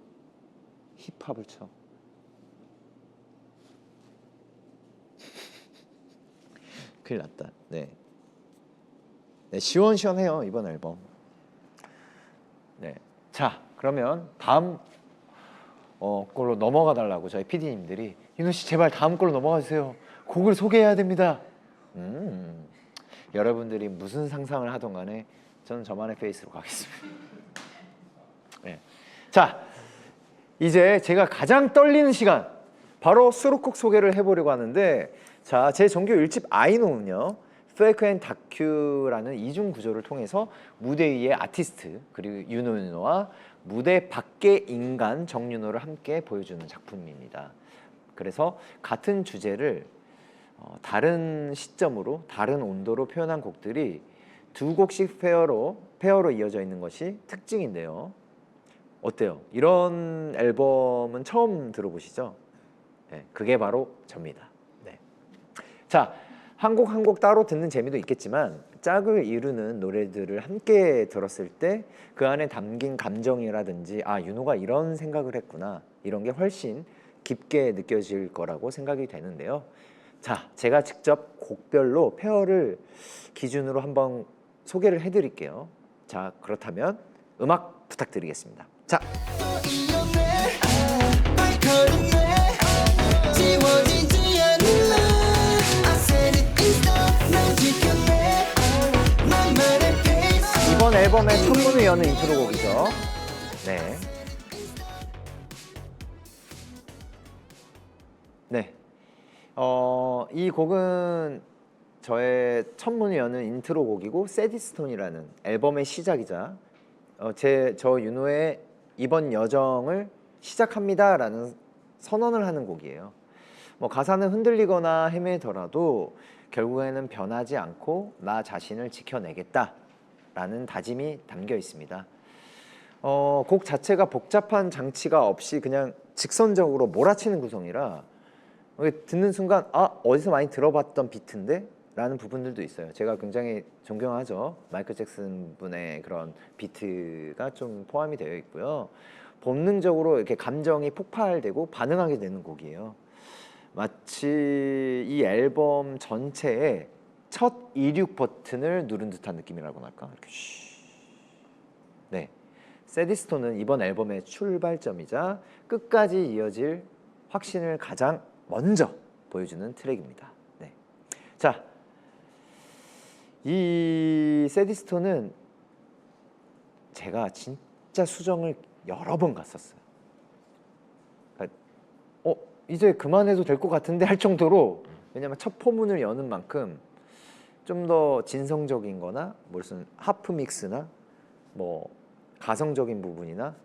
힙합을 쳐. 큰일 났다. 네. 네, 시원시원해요 이번 앨범. 네. 자, 그러면 다음 걸로 넘어가 달라고 저희 PD님들이 윤호 씨 제발 다음 걸로 넘어가 주세요. 곡을 소개해야 됩니다. 여러분들이 무슨 상상을 하던 간에 저는 저만의 페이스로 가겠습니다. 네. 자, 이제 제가 가장 떨리는 시간 바로 수록곡 소개를 해보려고 하는데 자, 제 정규 1집 아이노는요 페이크 앤 다큐라는 이중 구조를 통해서 무대 위의 아티스트 그리고 윤호와 무대 밖의 인간 정윤호를 함께 보여주는 작품입니다. 그래서 같은 주제를 다른 시점으로 다른 온도로 표현한 곡들이 두 곡씩 페어로 이어져 있는 것이 특징인데요. 어때요? 이런 앨범은 처음 들어보시죠? 네, 그게 바로 접니다. 네. 자, 한 곡 한 곡 따로 듣는 재미도 있겠지만 짝을 이루는 노래들을 함께 들었을 때 그 안에 담긴 감정이라든지 윤호가 이런 생각을 했구나 이런 게 훨씬 깊게 느껴질 거라고 생각이 되는데요. 자, 제가 직접 곡별로 페어를 기준으로 한번 소개를 해드릴게요. 자, 그렇다면 음악 부탁드리겠습니다. 자, 이번 앨범의 첫 문을 여는 인트로곡이죠. 네. 네. 이 곡은 저의 첫 문을 여는 인트로 곡이고 세디스톤이라는 앨범의 시작이자 저 윤호의 이번 여정을 시작합니다라는 선언을 하는 곡이에요. 뭐 가사는 흔들리거나 헤매더라도 결국에는 변하지 않고 나 자신을 지켜내겠다라는 다짐이 담겨 있습니다. 곡 자체가 복잡한 장치가 없이 그냥 직선적으로 몰아치는 구성이라 듣는 순간 어디서 많이 들어봤던 비트인데? 라는 부분들도 있어요. 제가 굉장히 존경하죠. 마이클 잭슨 분의 그런 비트가 좀 포함이 되어 있고요. 본능적으로 이렇게 감정이 폭발되고 반응하게 되는 곡이에요. 마치 이 앨범 전체에 첫 이륙 버튼을 누른 듯한 느낌이라고 할까? 이렇게 네, 세디스톤은 이번 앨범의 출발점이자 끝까지 이어질 확신을 가장 먼저 보여주는 트랙입니다. 네. 자, 이 세디스톤은 제가 진짜 수정을 여러 번 갔었어요. 그러니까 이제 그만해도 될 것 같은데 할 정도로, 왜냐면 첫 포문을 여는 만큼 좀 더 진성적인 거나 무슨 하프 믹스나 뭐 가성적인 부분이나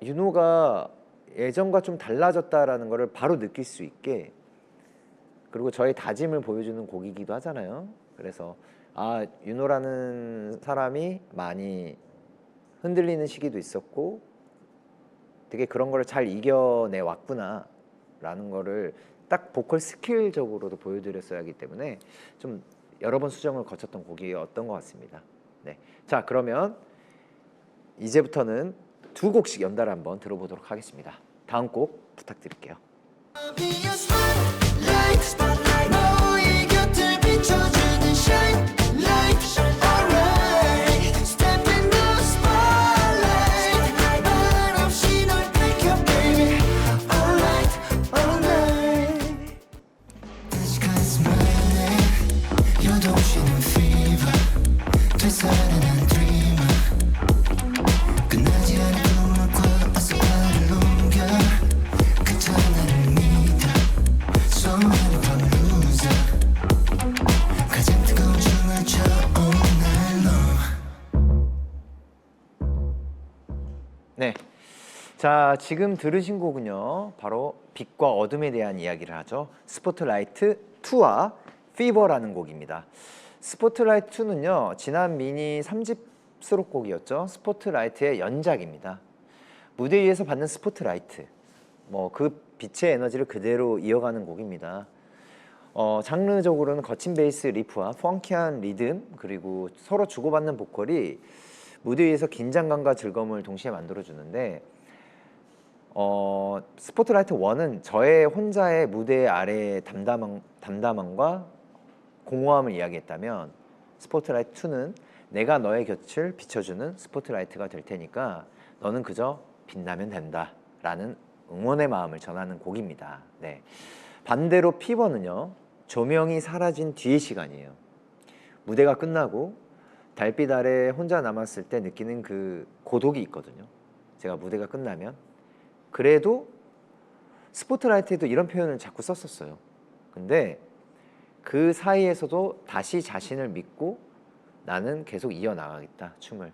윤호가 예전과 좀 달라졌다라는 거를 바로 느낄 수 있게, 그리고 저의 다짐을 보여주는 곡이기도 하잖아요. 그래서 윤호라는 사람이 많이 흔들리는 시기도 있었고 되게 그런 거를 잘 이겨내 왔구나 라는 거를 딱 보컬 스킬적으로도 보여드렸어야 하기 때문에 좀 여러 번 수정을 거쳤던 곡이었던 것 같습니다. 네. 자, 그러면 이제부터는 두 곡씩 연달아 한번 들어보도록 하겠습니다. 다음 곡 부탁드릴게요. 너의 곁을 비춰주는 shine light alright step in the spotlight 말없이 널 밝혀 baby alright alright 다시간 스마일에 요동치는 fever 되살아난 dreamer 끝나지 않은 꿈을 꿔 어서 발을 옮겨 그저 나를 믿어 So many from loser 가장 뜨거운 춤을 춰 all night long 네. 자, 지금 들으신 곡은요. 바로 빛과 어둠에 대한 이야기를 하죠. 스포트라이트 2와 피버라는 곡입니다. 스포트라이트 2는요. 지난 미니 3집 수록곡이었죠. 스포트라이트의 연작입니다. 무대 위에서 받는 스포트라이트. 뭐 그 빛의 에너지를 그대로 이어가는 곡입니다. 장르적으로는 거친 베이스 리프와 펑키한 리듬 그리고 서로 주고받는 보컬이 무대 위에서 긴장감과 즐거움을 동시에 만들어주는데 스포트라이트 1은 저의 혼자의 무대 아래의 담담함과 공허함을 이야기했다면 스포트라이트 2는 내가 너의 곁을 비춰주는 스포트라이트가 될 테니까 너는 그저 빛나면 된다 라는 응원의 마음을 전하는 곡입니다. 네. 반대로 피버는요. 조명이 사라진 뒤의 시간이에요. 무대가 끝나고 달빛 아래 혼자 남았을 때 느끼는 그 고독이 있거든요. 제가 무대가 끝나면 그래도 스포트라이트에도 이런 표현을 자꾸 썼었어요. 근데 그 사이에서도 다시 자신을 믿고 나는 계속 이어나가겠다 춤을.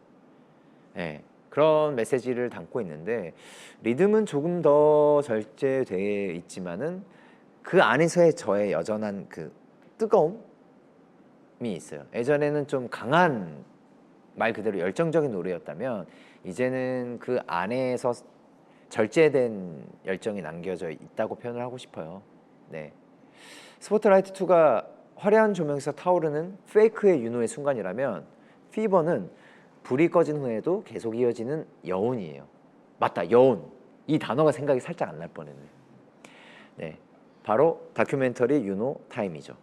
네. 그런 메시지를 담고 있는데 리듬은 조금 더 절제되어 있지만은 그 안에서의 저의 여전한 그 뜨거움이 있어요. 예전에는 좀 강한 말 그대로 열정적인 노래였다면 이제는 그 안에서 절제된 열정이 남겨져 있다고 표현을 하고 싶어요. 네. 스포트라이트 2가 화려한 조명에서 타오르는 페이크의 윤호의 순간이라면 피버는 불이 꺼진 후에도 계속 이어지는 여운이에요. 맞다, 여운. 이 단어가 생각이 살짝 안 날 뻔했네. 네, 바로 다큐멘터리 윤호 타임이죠.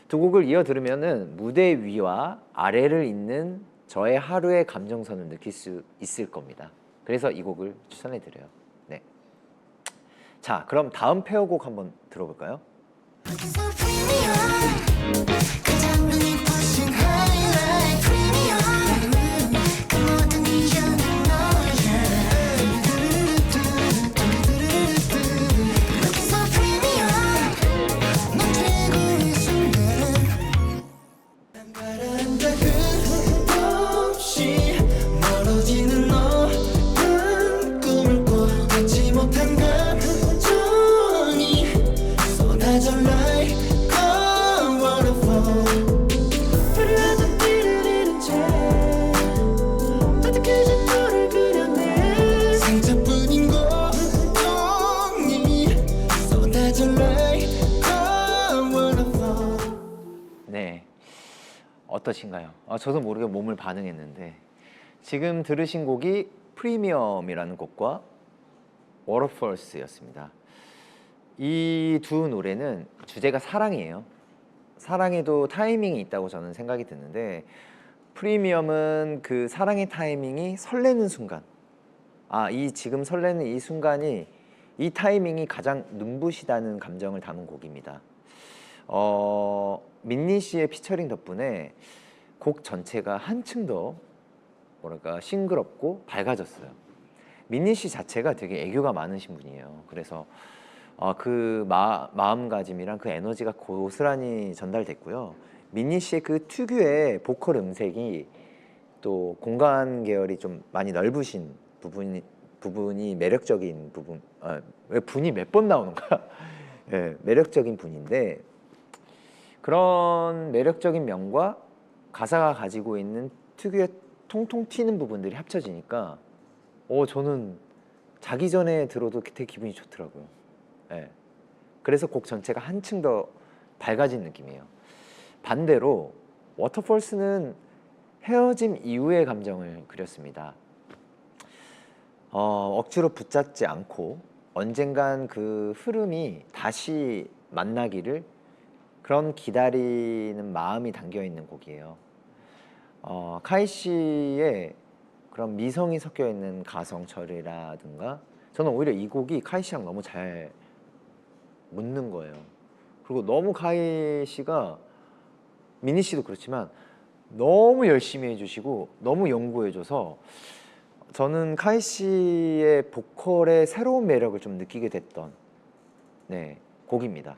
두 곡을 이어 들으면은 무대 위와 아래를 잇는 저의 하루의 감정선을 느낄 수 있을 겁니다. 그래서 이 곡을 추천해 드려요. 네. 자, 그럼 다음 페어곡 한번 들어볼까요? So premium 가장 눈이 부신 highlight premium 그 모든 이유는 너야 Looking so premium 넌 최고의 순간 난 바란다 끝없이 멀어지는 너는 꿈을 꿔지 못한 감정이 쏟아져 like a waterfall 불안한 빛을 잃은 채 어떻게든 너를 그려내 상처뿐인 고통이 쏟아져 like a waterfall 네, 어떠신가요? 저도 모르게 몸을 반응했는데 지금 들으신 곡이 프리미엄이라는 곡과 워터폴스였습니다. 이 두 노래는 주제가 사랑이에요. 사랑에도 타이밍이 있다고 저는 생각이 드는데 프리미엄은 그 사랑의 타이밍이 설레는 순간 이 지금 설레는 이 순간이 이 타이밍이 가장 눈부시다는 감정을 담은 곡입니다. 민니 씨의 피처링 덕분에 곡 전체가 한층 더 뭐랄까 싱그럽고 밝아졌어요. 민니 씨 자체가 되게 애교가 많으신 분이에요. 그래서 그 마음가짐이랑 그 에너지가 고스란히 전달됐고요. 민니 씨의 그 특유의 보컬 음색이 또 공간 계열이 좀 많이 넓으신 부분이 매력적인 부분. 왜 분이 몇 번 나오는가? 네, 매력적인 분인데 그런 매력적인 면과 가사가 가지고 있는 특유의 통통 튀는 부분들이 합쳐지니까 저는 자기 전에 들어도 되게 기분이 좋더라고요. 네. 그래서 곡 전체가 한층 더 밝아진 느낌이에요. 반대로 워터폴스는 헤어짐 이후의 감정을 그렸습니다. 억지로 붙잡지 않고 언젠간 그 흐름이 다시 만나기를 그런 기다리는 마음이 담겨 있는 곡이에요. 카이 씨의 그런 미성이 섞여 있는 가성철이라든가 저는 오히려 이 곡이 카이 씨랑 너무 잘 묻는 거예요. 그리고 너무 카이 씨가 미니 씨도 그렇지만 너무 열심히 해주시고 너무 연구해줘서 저는 카이 씨의 보컬의 새로운 매력을 좀 느끼게 됐던 곡입니다.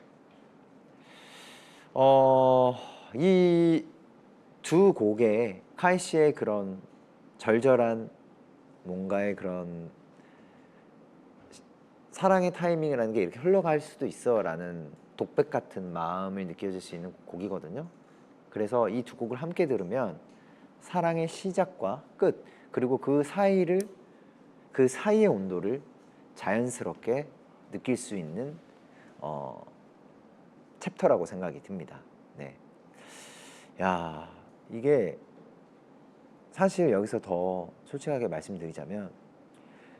이 두 곡에 카이 씨의 그런 절절한 뭔가의 그런 사랑의 타이밍이라는 게 이렇게 흘러갈 수도 있어라는 독백 같은 마음을 느껴질 수 있는 곡이거든요. 그래서 이 두 곡을 함께 들으면 사랑의 시작과 끝 그리고 그 사이의 온도를 자연스럽게 느낄 수 있는 챕터라고 생각이 듭니다. 네. 야, 이게 사실 여기서 더 솔직하게 말씀드리자면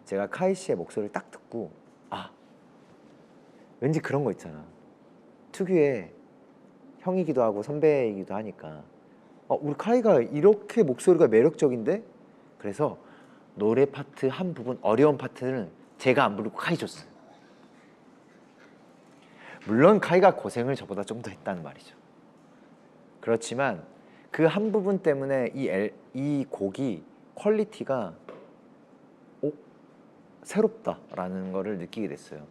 제가 카이 씨의 목소리를 딱 듣고 왠지 그런 거 있잖아. 특유의 형이기도 하고 선배이기도 하니까 우리 카이가 이렇게 목소리가 매력적인데? 그래서 노래 파트 한 부분 어려운 파트는 제가 안 부르고 카이 줬어요. 물론 카이가 고생을 저보다 좀 더 했다는 말이죠. 그렇지만 그 한 부분 때문에 이 곡이 퀄리티가 새롭다라는 거를 느끼게 됐어요.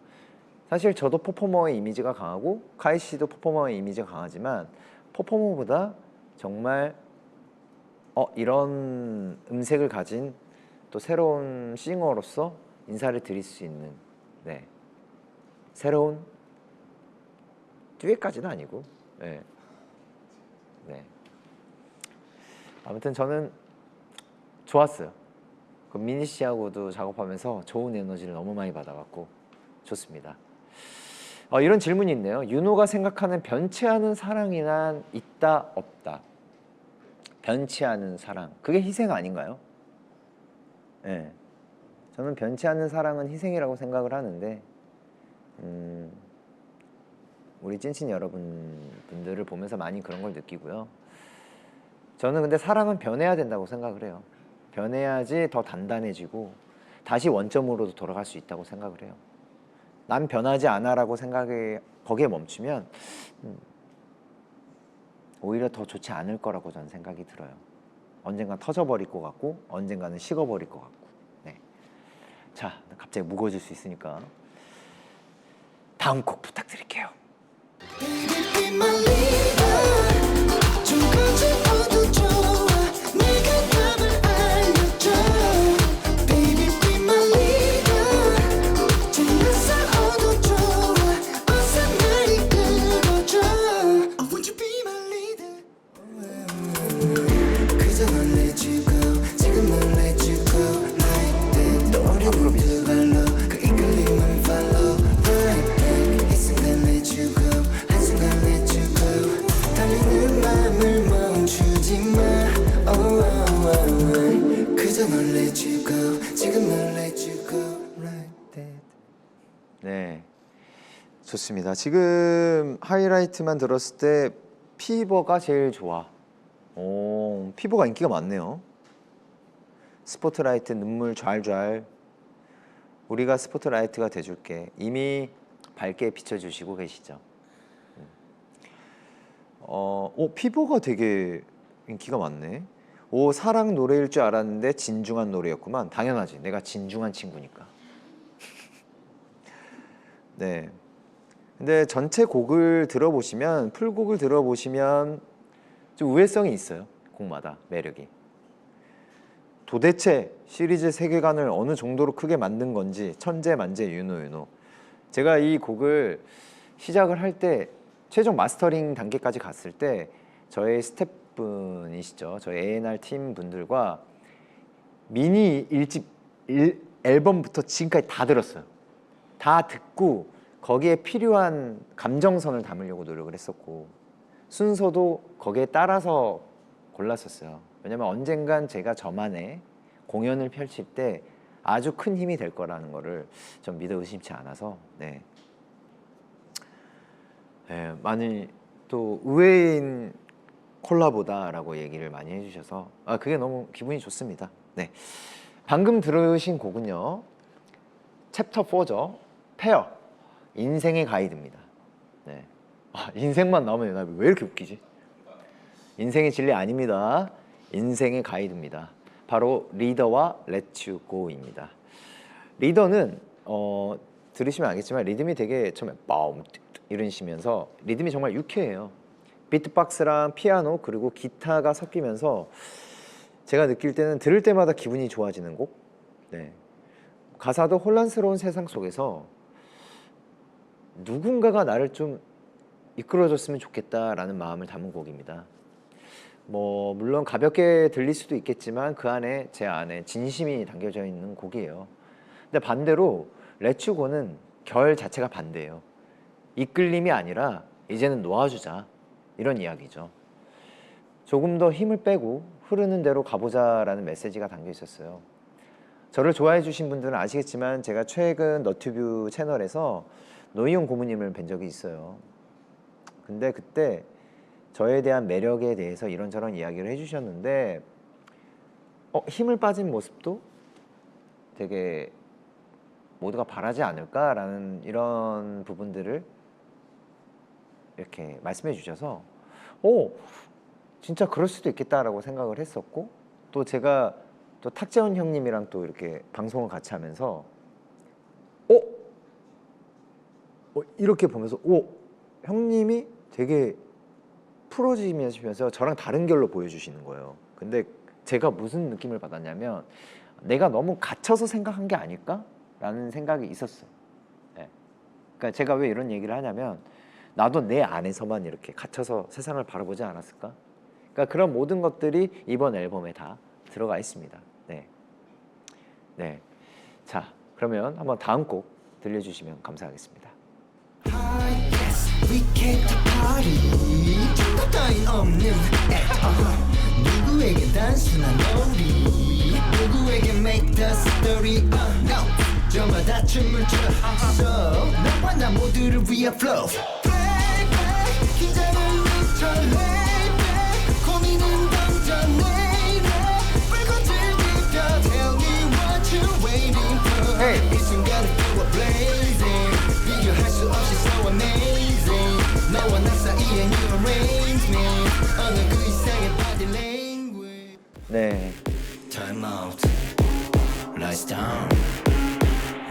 사실 저도 퍼포머의 이미지가 강하고 카이 씨도 퍼포머의 이미지가 강하지만 퍼포머보다 정말 이런 음색을 가진 또 새로운 싱어로서 인사를 드릴 수 있는 새로운 듀엣까지는 아니고 아무튼 저는 좋았어요. 그 미니 씨하고도 작업하면서 좋은 에너지를 너무 많이 받아갖고 좋습니다. 이런 질문이 있네요. 윤호가 생각하는 변치 않은 사랑이 난 있다 없다. 변치 않은 사랑 그게 희생 아닌가요? 네. 저는 변치 않는 사랑은 희생이라고 생각을 하는데 우리 찐친 여러분들을 보면서 많이 그런 걸 느끼고요. 저는 근데 사랑은 변해야 된다고 생각을 해요. 변해야지 더 단단해지고 다시 원점으로도 돌아갈 수 있다고 생각을 해요. 난 변하지 않아라고 생각에 거기에 멈추면 오히려 더 좋지 않을 거라고 저는 생각이 들어요. 언젠간 터져버릴 것 같고 언젠가는 식어버릴 것 같고. 자, 갑자기 무거워질 수 있으니까 다음 곡 부탁드릴게요. Baby, be my leader. 좀 거칠어도 좋아. 내가 답을 알려줘. Baby, be my leader. 좀 낯설어도 좋아. 어서 날 이끌어줘. Oh, would you be my leader? 그저 널 let you go. 지금 널 let you go. Like that. 또 어려운 두 발로 그 이끌림을 follow. Right back. 이 순간 let you go. 한순간 let you go. 달리는 맘을 멈추지 마. Oh, oh, oh, oh. 그저 널 let you go. 지금 널 let you go. Right that. 네, 좋습니다. 지금 하이라이트만 들었을 때 피버가 제일 좋아. 피버가 인기가 많네요. 스포트라이트 눈물 좔좔. 우리가 스포트라이트가 돼줄게. 이미 밝게 비춰주시고 계시죠. 피버가 되게 인기가 많네. 사랑 노래일 줄 알았는데 진중한 노래였구만. 당연하지. 내가 진중한 친구니까. 네. 근데 전체 곡을 들어보시면 풀곡을 들어보시면 좀 우회성이 있어요. 곡마다 매력이. 도대체 시리즈 세계관을 어느 정도로 크게 만든 건지 천재 만재 윤호. 제가 이 곡을 시작을 할 때 최종 마스터링 단계까지 갔을 때 저의 스태프분이시죠. 저희 A&R 팀 분들과 미니 1집 앨범부터 지금까지 다 들었어요. 다 듣고 거기에 필요한 감정선을 담으려고 노력을 했었고 순서도 거기에 따라서 골랐었어요. 왜냐면 언젠간 제가 저만의 공연을 펼칠 때 아주 큰 힘이 될 거라는 거를 좀 믿어 의심치 않아서 네. 네, 많이 또 의외인 콜라보다라고 얘기를 많이 해주셔서 그게 너무 기분이 좋습니다. 네, 방금 들으신 곡은요 챕터 4죠. 페어 인생의 가이드입니다. 네. 인생만 나오면 나 왜 이렇게 웃기지? 인생의 진리 아닙니다. 인생의 가이드입니다. 바로 리더와 Let You Go입니다. 리더는 들으시면 알겠지만 리듬이 되게 처음에 빠움 이런 시면서 리듬이 정말 유쾌해요. 비트박스랑 피아노 그리고 기타가 섞이면서 제가 느낄 때는 들을 때마다 기분이 좋아지는 곡. 네. 가사도 혼란스러운 세상 속에서 누군가가 나를 좀 이끌어줬으면 좋겠다라는 마음을 담은 곡입니다. 뭐 물론 가볍게 들릴 수도 있겠지만 그 안에 제 안에 진심이 담겨져 있는 곡이에요. 근데 반대로 Let You Go는 결 자체가 반대예요. 이끌림이 아니라 이제는 놓아주자 이런 이야기죠. 조금 더 힘을 빼고 흐르는 대로 가보자라는 메시지가 담겨 있었어요. 저를 좋아해 주신 분들은 아시겠지만 제가 최근 너튜브 채널에서 노희용 고모님을 뵌 적이 있어요. 근데 그때 저에 대한 매력에 대해서 이런저런 이야기를 해주셨는데 힘을 빠진 모습도 되게 모두가 바라지 않을까라는 이런 부분들을 이렇게 말씀해 주셔서 진짜 그럴 수도 있겠다라고 생각을 했었고 또 제가 또 탁재훈 형님이랑 또 이렇게 방송을 같이 하면서 이렇게 보면서 형님이 되게 풀어지면서 저랑 다른 결로 보여주시는 거예요. 근데 제가 무슨 느낌을 받았냐면 내가 너무 갇혀서 생각한 게 아닐까라는 생각이 있었어요. 네. 그러니까 제가 왜 이런 얘기를 하냐면 나도 내 안에서만 이렇게 갇혀서 세상을 바라보지 않았을까? 그러니까 그런 모든 것들이 이번 앨범에 다 들어가 있습니다. 네. 네. 자, 그러면 한번 다음 곡 들려주시면 감사하겠습니다. We came to party 중독 따윈 없는 누구에게 단순한 놀이 누구에게 make the story no 저마다 춤을 춰 So 너와 나 모두를 위해 flow Baby 긴장을 늦춰 Baby 고민은 던져 내일에 불꽃을 지펴 Tell me what you're waiting for 이 순간을 feel blazing 비교할 수 없이 so amazing 너와 나 사이에 new arrangement 어느 그 이상의 body language 네. Time out. Lights down.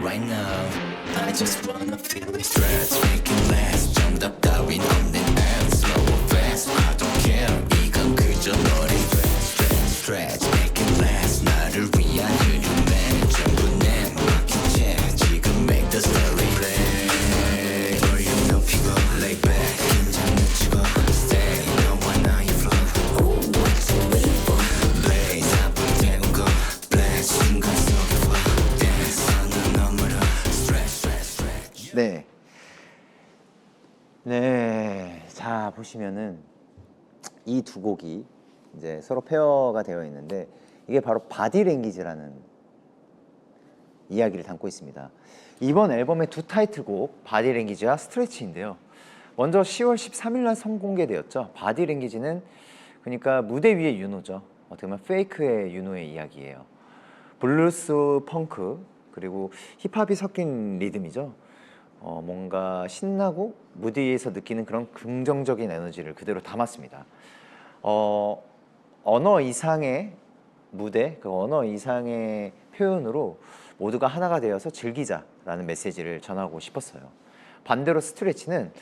Right now. I just wanna feel it. Stretch, make it last. 정답 따윈 없는 and slow or fast. I don't care. 이건 그저 너의 stretch, make it last. 나를 위한 유유맨 전부 내 막힌 채 지금 make the story play. 볼륨 높이고 lay back. 긴장 늦추고 stay. 너와 나의 flow. Oh, what you waiting for? Blaze up 태우고 blast. 순간 속에 flow. Dance 어느 너머로 stretch. 네. 네. 자, 보시면은 이 두 곡이 이제 서로 페어가 되어 있는데 이게 바로 바디 랭귀지라는 이야기를 담고 있습니다. 이번 앨범의 두 타이틀곡 바디 랭귀지와 스트레치인데요. 먼저 10월 13일 날 선공개되었죠. 바디 랭귀지는 그러니까 무대 위의 윤호죠. 어떻게 보면 페이크의 윤호의 이야기예요. 블루스, 펑크 그리고 힙합이 섞인 리듬이죠. 뭔가 신나고 무대 위에서 느끼는 그런 긍정적인 에너지를 그대로 담았습니다. 언어 이상의 무대, 그 언어 이상의 표현으로 모두가 하나가 되어서 즐기자라는 메시지를 전하고 싶었어요. 반대로 스트레치는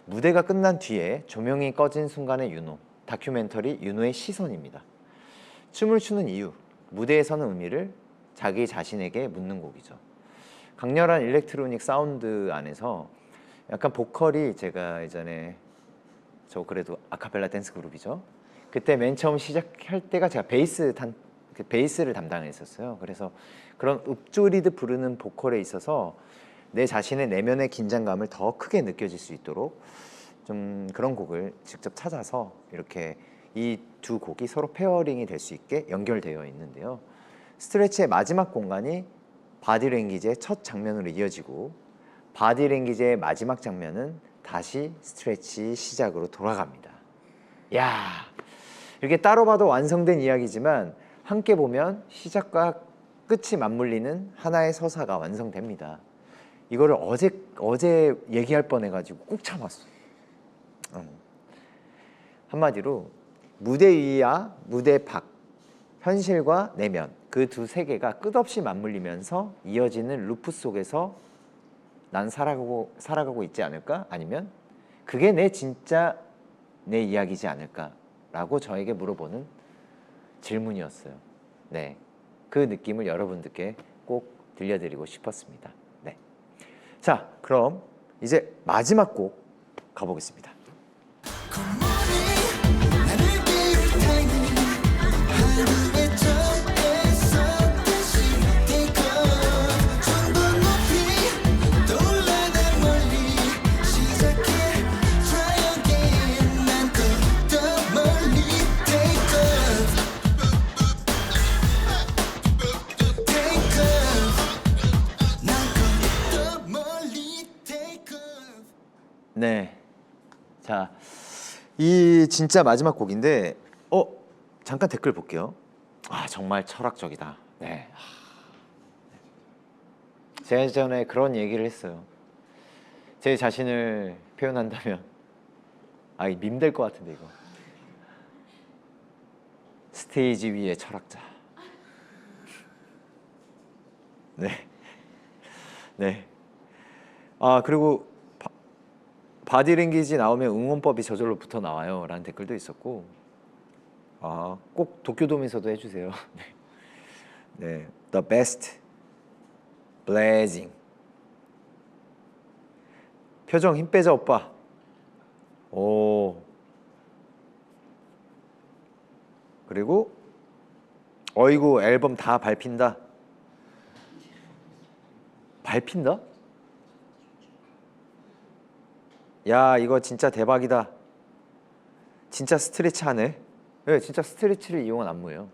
무대가 끝난 뒤에 조명이 꺼진 순간의 윤호, 다큐멘터리 윤호의 시선입니다. 춤을 추는 이유, 무대에 서는 의미를 자기 자신에게 묻는 곡이죠. 강렬한 일렉트로닉 사운드 안에서 약간 보컬이 제가 예전에 저 그래도 아카펠라 댄스 그룹이죠. 그때 맨 처음 시작할 때가 제가 베이스를 담당했었어요. 그래서 그런 읊조리듯 부르는 보컬에 있어서 내 자신의 내면의 긴장감을 더 크게 느껴질 수 있도록 좀 그런 곡을 직접 찾아서 이렇게 이 두 곡이 서로 페어링이 될 수 있게 연결되어 있는데요. 스트레치의 마지막 공간이 바디랭귀지의 첫 장면으로 이어지고 바디랭귀지의 마지막 장면은 다시 스트레치 시작으로 돌아갑니다. 야, 이렇게 따로 봐도 완성된 이야기지만 함께 보면 시작과 끝이 맞물리는 하나의 서사가 완성됩니다. 이거를 어제 얘기할 뻔해가지고 꾹 참았어. 한마디로 무대 위와 무대 밖, 현실과 내면 그 두 세계가 끝없이 맞물리면서 이어지는 루프 속에서 난 살아가고 있지 않을까? 아니면 그게 진짜 내 이야기지 않을까라고 저에게 물어보는 질문이었어요. 네, 그 느낌을 여러분들께 꼭 들려드리고 싶었습니다. 네, 자, 그럼 이제 마지막 곡 가보겠습니다. 네, 자, 이 진짜 마지막 곡인데 잠깐 댓글 볼게요. 아, 정말 철학적이다. 네, 제가 예전에 그런 얘기를 했어요. 제 자신을 표현한다면 밈 될 것 같은데 이거. 스테이지 위의 철학자. 네, 네. 아, 그리고 바디랭귀지 나오면 응원법이 저절로 붙어 나와요 라는 댓글도 있었고, 꼭 도쿄돔에서도 해주세요. 네, The best blazing. 표정 힘 빼자 오빠. 오. 그리고 어이구 앨범 다 밟힌다. 밟힌다? 야, 이거 진짜 대박이다. 진짜 스트레치 하네. 네, 진짜 스트레치를 이용한 안무예요.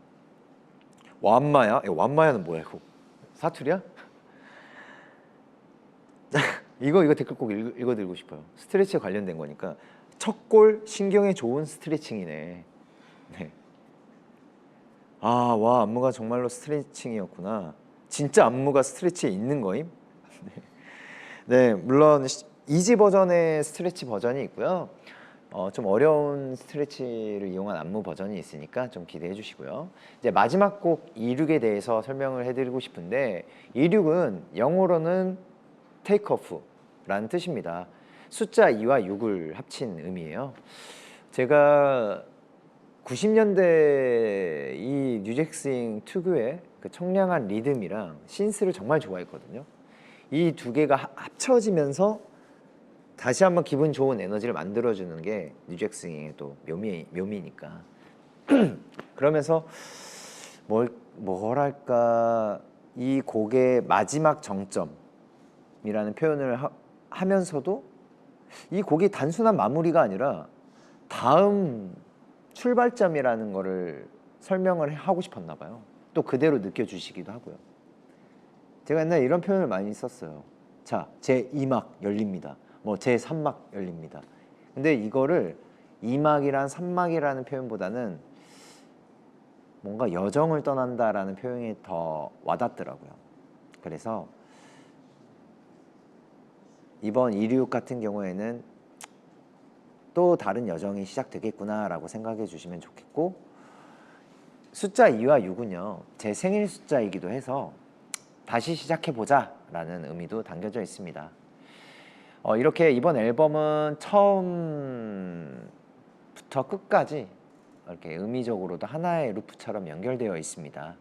완마야? 완마야는 뭐야 이거? 사투리야? 이거 댓글 꼭 읽어드리고 싶어요. 스트레치에 관련된 거니까. 첫 골 신경에 좋은 스트레칭이네. 네. 와, 안무가 정말로 스트레칭이었구나. 진짜 안무가 스트레치에 있는 거임? 네, 물론 이지 버전의 스트레치 버전이 있고요. 좀 어려운 스트레치를 이용한 안무 버전이 있으니까 좀 기대해 주시고요. 이제 마지막 곡 이륙에 대해서 설명을 해드리고 싶은데, 이륙은 영어로는 take off라는 뜻입니다. 숫자 2와 6을 합친 의미예요. 제가 90년대 이 뉴잭스윙 특유의 그 청량한 리듬이랑 신스를 정말 좋아했거든요. 이 두 개가 합쳐지면서 다시 한번 기분 좋은 에너지를 만들어주는 게 뉴잭스윙의 또 묘미니까. 그러면서 뭐랄까, 이 곡의 마지막 정점이라는 표현을 하면서도 이 곡이 단순한 마무리가 아니라 다음 출발점이라는 거를 설명을 하고 싶었나 봐요. 또 그대로 느껴주시기도 하고요. 제가 옛날에 이런 표현을 많이 썼어요. 자, 제 2막 열립니다. 제 3막 열립니다. 근데 이거를 2막이란 3막이라는 표현보다는 뭔가 여정을 떠난다라는 표현이 더 와닿더라고요. 그래서 이번 이륙 같은 경우에는 또 다른 여정이 시작되겠구나라고 생각해 주시면 좋겠고, 숫자 2와 6은요, 제 생일 숫자이기도 해서 다시 시작해보자 라는 의미도 담겨져 있습니다. 이렇게 이번 앨범은 처음부터 끝까지 이렇게 의미적으로도 하나의 루프처럼 연결되어 있습니다.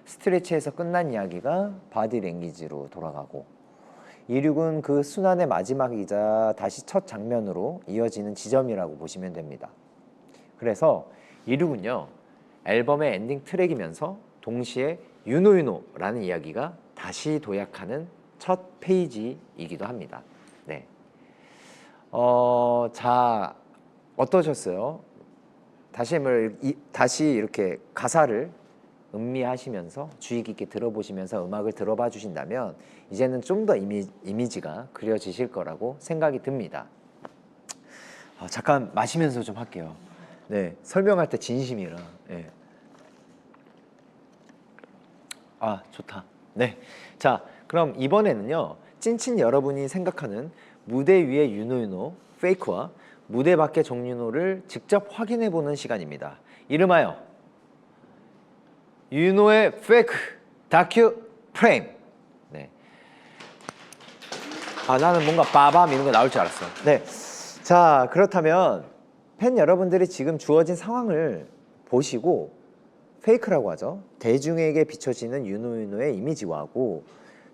스트레치에서 끝난 이야기가 바디랭귀지로 돌아가고, 이륙은 그 순환의 마지막이자 다시 첫 장면으로 이어지는 지점이라고 보시면 됩니다. 그래서 이륙은요, 앨범의 엔딩 트랙이면서 동시에 유노유노라는 이야기가 다시 도약하는 첫 페이지이기도 합니다. 네. 자, 어떠셨어요? 다시 이렇게 가사를 음미하시면서 주의 깊게 들어보시면서 음악을 들어봐 주신다면 이제는 좀 더 이미지가 그려지실 거라고 생각이 듭니다. 잠깐 마시면서 좀 할게요. 네, 설명할 때 진심이라. 네. 좋다. 네, 자 그럼 이번에는요 찐친 여러분이 생각하는 무대 위의 윤호윤호 페이크와 무대 밖의 정윤호를 직접 확인해보는 시간입니다. 이름하여 윤호의 페이크 다큐 프레임. 네. 나는 뭔가 빠밤 이런 거 나올 줄 알았어. 네. 자 그렇다면 팬 여러분들이 지금 주어진 상황을 보시고 페이크라고 하죠. 대중에게 비춰지는 윤호윤호의 이미지와고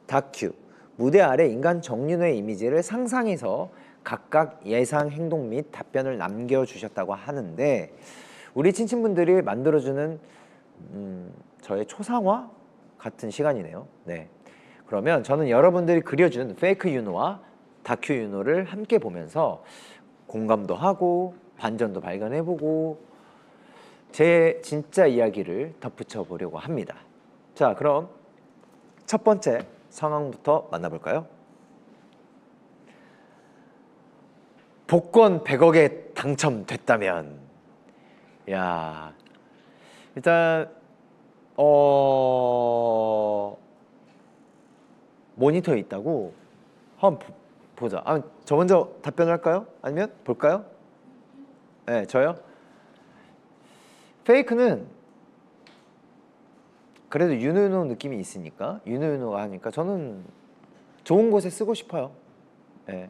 다큐 무대 아래 인간 정윤호의 이미지를 상상해서 각각 예상 행동 및 답변을 남겨주셨다고 하는데 우리 친친분들이 만들어주는 저의 초상화 같은 시간이네요. 네. 그러면 저는 여러분들이 그려준 페이크 윤호와 다큐 윤호를 함께 보면서 공감도 하고 반전도 발견해보고 제 진짜 이야기를 덧붙여 보려고 합니다. 자, 그럼 첫 번째 상황부터 만나볼까요? 복권 100억에 당첨됐다면, 야, 일단 모니터에 있다고 한번 보자. 저 먼저 답변을 할까요? 아니면 볼까요? 네, 저요. 페이크는 그래도 윤호윤호 느낌이 있으니까 윤호윤호가 하니까 저는 좋은 곳에 쓰고 싶어요. 네.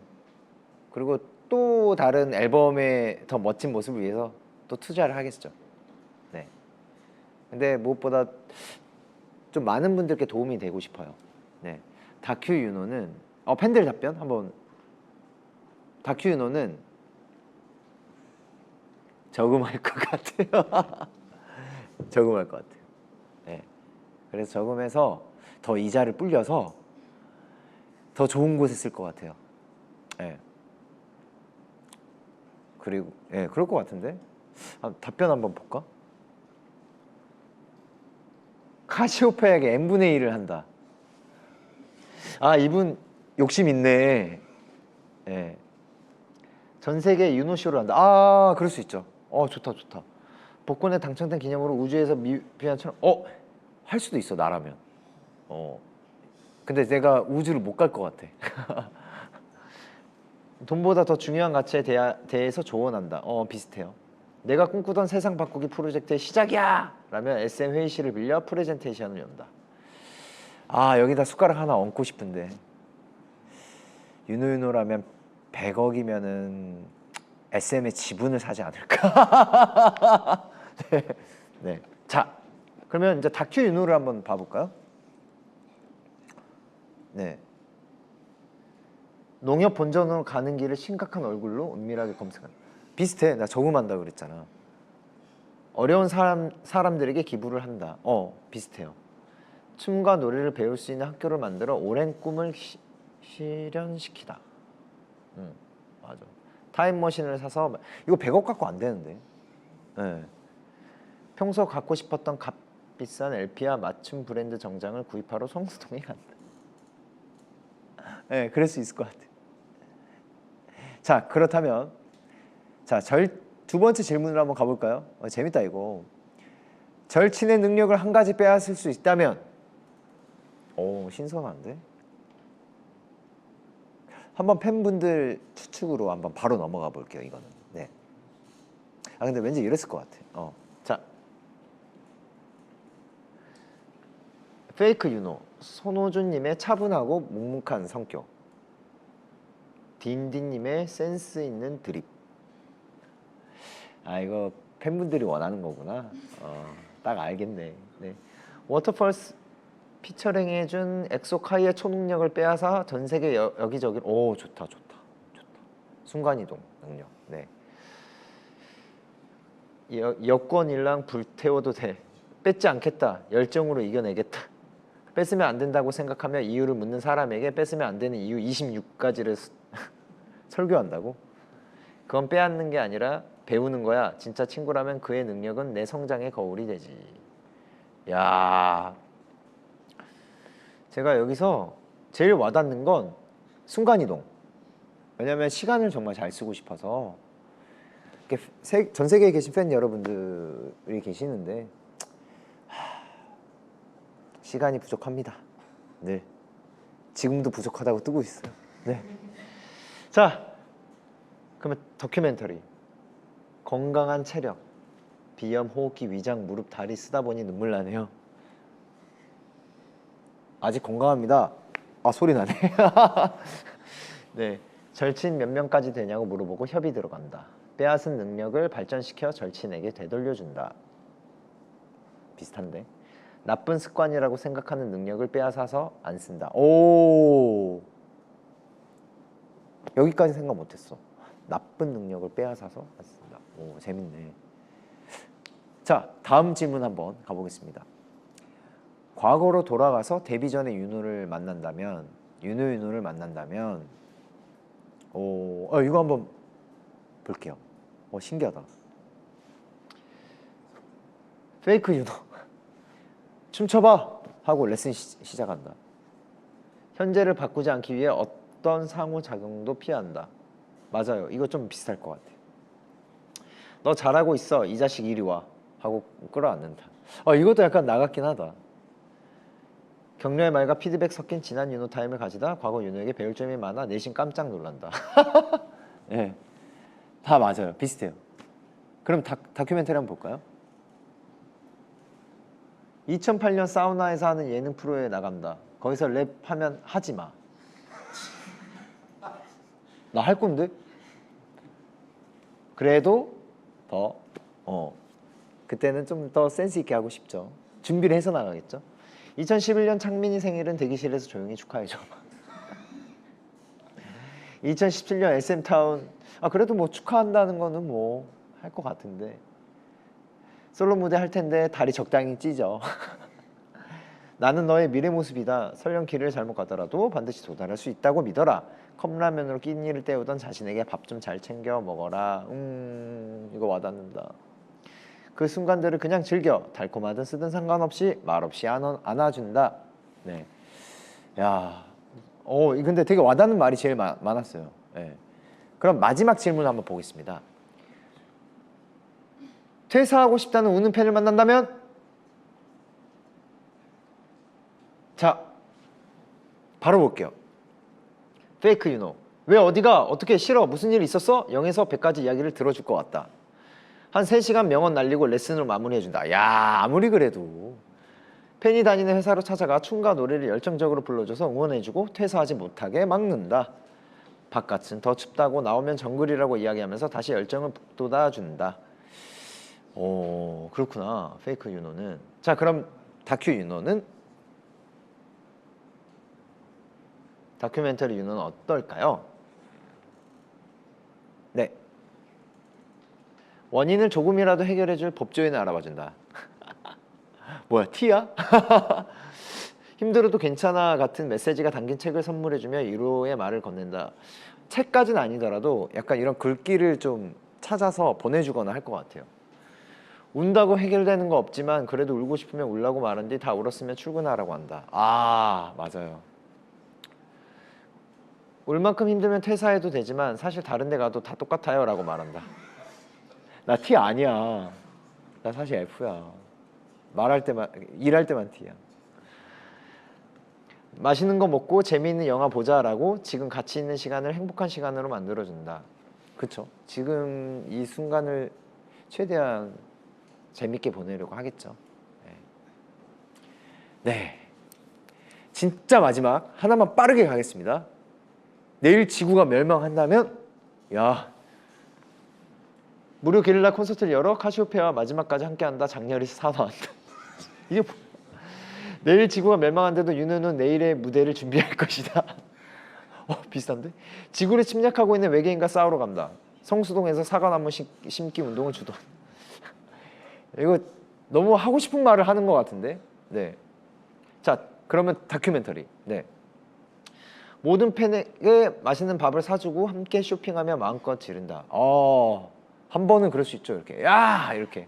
그리고 또 다른 앨범의 더 멋진 모습을 위해서 또 투자를 하겠죠. 네. 근데 무엇보다 좀 많은 분들께 도움이 되고 싶어요. 네. 다큐 윤호는 팬들 답변 한번. 다큐 윤호는 저금할 것 같아요. 저금할 것 같아요. 네. 그래서 저금해서 더 이자를 불려서 더 좋은 곳에 쓸 것 같아요. 네. 그리고 그럴 것 같은데. 답변 한번 볼까? 카시오페아에게 n분의 1을 한다. 이분 욕심 있네. 네. 전 세계 윤호쇼를 한다. 그럴 수 있죠. 좋다. 복권에 당첨된 기념으로 우주에서 미비한처럼 할 수도 있어 나라면. 근데 내가 우주를 못 갈 것 같아. 돈보다 더 중요한 가치에 대해서 조언한다. 비슷해요. 내가 꿈꾸던 세상 바꾸기 프로젝트의 시작이야! 라면 SM 회의실을 빌려 프레젠테이션을 연다. 여기다 숟가락 하나 얹고 싶은데 윤호윤호라면 100억이면은 SM의 지분을 사지 않을까? 네. 자, 그러면 이제 다큐 윤호를 한번 봐볼까요? 네. 농협 본전으로 가는 길을 심각한 얼굴로 은밀하게 검색한다. 비슷해. 나 저금한다 그랬잖아. 어려운 사람들에게 기부를 한다. 비슷해요. 춤과 노래를 배울 수 있는 학교를 만들어 오랜 꿈을 실현시키다. 맞아. 타임머신을 사서 이거 100억 갖고 안 되는데. 네. 평소 갖고 싶었던 값비싼 LP와 맞춤 브랜드 정장을 구입하러 성수동에 간다. 네, 그럴 수 있을 것 같아. 자, 그렇다면 두 번째 질문으로 한번 가볼까요? 재밌다 이거. 절친의 능력을 한 가지 빼앗을 수 있다면, 신선한데? 한번 팬분들 추측으로 한번 바로 넘어가 볼게요. 이거는. 네. 근데 왠지 이랬을 것 같아. 자, 페이크 윤호 손호준님의 차분하고 묵묵한 성격, 딘딘님의 센스 있는 드립. 이거 팬분들이 원하는 거구나. 딱 알겠네. 네. 워터펄스 피처링 해준 엑소카이의 초능력을 빼앗아 전 세계 여기저기. 좋다. 순간이동 능력. 네. 여권 일랑 불태워도 돼. 뺏지 않겠다. 열정으로 이겨내겠다. 뺏으면 안 된다고 생각하며 이유를 묻는 사람에게 뺏으면 안 되는 이유 26가지를 설교한다고? 그건 빼앗는 게 아니라 배우는 거야. 진짜 친구라면 그의 능력은 내 성장의 거울이 되지. 야, 제가 여기서 제일 와닿는 건 순간이동. 왜냐면 시간을 정말 잘 쓰고 싶어서. 이렇게 전 세계에 계신 팬 여러분들이 계시는데 시간이 부족합니다. 네, 지금도 부족하다고 뜨고 있어요. 네. 자, 그러면 다큐멘터리. 건강한 체력, 비염, 호흡기, 위장, 무릎, 다리 쓰다 보니 눈물 나네요. 아직 건강합니다. 아, 소리 나네. 네, 절친 몇 명까지 되냐고 물어보고 협의 들어간다. 빼앗은 능력을 발전시켜 절친에게 되돌려준다. 비슷한데. 나쁜 습관이라고 생각하는 능력을 빼앗아서 안 쓴다. 오, 여기까지 생각 못했어. 나쁜 능력을 빼앗아서 안 쓴다. 오, 재밌네. 자, 다음 질문 한번 가보겠습니다. 과거로 돌아가서 데뷔 전에 윤호를 만난다면, 윤호를 만난다면, 이거 한번 볼게요. 신기하다. 페이크 윤호 춤춰봐 하고 레슨 시작한다. 현재를 바꾸지 않기 위해 어떤 상호작용도 피한다. 맞아요. 이거 좀 비슷할 것 같아. 너 잘하고 있어. 이 자식 이리 와 하고 끌어안는다. 이것도 약간 나갔긴 하다. 격려의 말과 피드백 섞인 진한 윤호 타임을 가지다 과거 윤호에게 배울 점이 많아 내심 깜짝 놀란다. 네, 다 맞아요. 비슷해요. 그럼 다큐멘터리 한번 볼까요? 2008년 사우나에서 하는 예능 프로에 나간다. 거기서 랩하면 하지 마. 나 할 건데? 그래도 더 그때는 좀 더 센스 있게 하고 싶죠. 준비를 해서 나가겠죠. 2011년 창민이 생일은 대기실에서 조용히 축하해줘. 2017년 SM타운 그래도 뭐 축하한다는 거는 뭐 할 것 같은데 솔로 무대 할 텐데 다리 적당히 찢어. 나는 너의 미래 모습이다. 설령 길을 잘못 가더라도 반드시 도달할 수 있다고 믿어라. 컵라면으로 끼니를 때우던 자신에게 밥 좀 잘 챙겨 먹어라. 이거 와닿는다. 그 순간들을 그냥 즐겨. 달콤하든 쓰든 상관없이 말없이 안아준다. 네. 야, 근데 되게 와닿는 말이 제일 많았어요. 네. 그럼 마지막 질문 한번 보겠습니다. 퇴사하고 싶다는 우는 팬을 만난다면? 자, 바로 볼게요. 페이크 윤호. 왜 어디가 어떻게 싫어 무슨 일 있었어? 0에서 100까지 이야기를 들어줄 것 같다. 한 3시간 명언 날리고 레슨으로 마무리해준다. 야, 아무리 그래도 팬이 다니는 회사로 찾아가 춤과 노래를 열정적으로 불러줘서 응원해주고 퇴사하지 못하게 막는다. 바깥은 더 춥다고 나오면 정글이라고 이야기하면서 다시 열정을 북돋아준다. 그렇구나. 페이크 윤호는. 자, 그럼 다큐 윤호는? 다큐멘터리 윤호는 어떨까요? 네. 원인을 조금이라도 해결해줄 법조인을 알아봐준다. 뭐야, 티야? 힘들어도 괜찮아 같은 메시지가 담긴 책을 선물해주며 위로의 말을 건넨다. 책까지는 아니더라도 약간 이런 글귀를 좀 찾아서 보내주거나 할 것 같아요. 운다고 해결되는 거 없지만 그래도 울고 싶으면 울라고 말한 뒤 다 울었으면 출근하라고 한다. 아, 맞아요. 울 만큼 힘들면 퇴사해도 되지만 사실 다른 데 가도 다 똑같아요 라고 말한다. 나 T 아니야. 나 사실 F야. 말할 때만, 일할 때만 T야. 맛있는 거 먹고 재미있는 영화 보자라고 지금 같이 있는 시간을 행복한 시간으로 만들어준다. 그쵸? 지금 이 순간을 최대한 재밌게 보내려고 하겠죠. 네. 진짜 마지막 하나만 빠르게 가겠습니다. 내일 지구가 멸망한다면 무료 게릴라 콘서트를 열어 카시오페아와 마지막까지 함께한다. 장렬히 사과한다. 이게 내일 지구가 멸망한데도 윤호는 내일의 무대를 준비할 것이다. 비슷한데? 지구를 침략하고 있는 외계인과 싸우러 간다. 성수동에서 사과나무 심기 운동을 주도. 이거 너무 하고 싶은 말을 하는 것 같은데. 네. 자, 그러면 다큐멘터리. 네. 모든 팬에게 맛있는 밥을 사주고 함께 쇼핑하며 마음껏 지른다. 한 번은 그럴 수 있죠. 이렇게 이렇게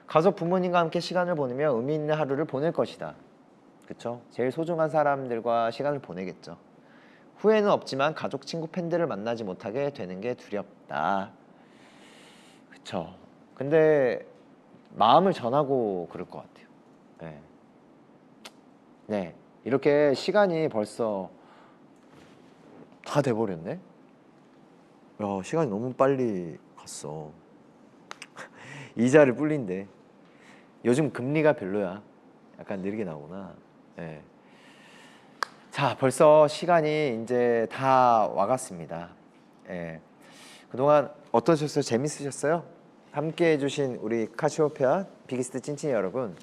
가족 부모님과 함께 시간을 보내며 의미 있는 하루를 보낼 것이다. 그쵸? 제일 소중한 사람들과 시간을 보내겠죠. 후회는 없지만 가족, 친구, 팬들을 만나지 못하게 되는 게 두렵다. 그쵸? 근데 마음을 전하고 그럴 것 같아요. 네. 네, 이렇게 시간이 벌써 다 돼버렸네. 야, 시간이 너무 빨리 갔어. 이자를 불린데 요즘 금리가 별로야. 약간 느리게 나오구나. 네. 자, 벌써 시간이 이제 다 와갔습니다. 네. 그동안 어떠셨어요? 재밌으셨어요? 함께 해주신 우리 카시오페아 비기스트 찐찐이 여러분,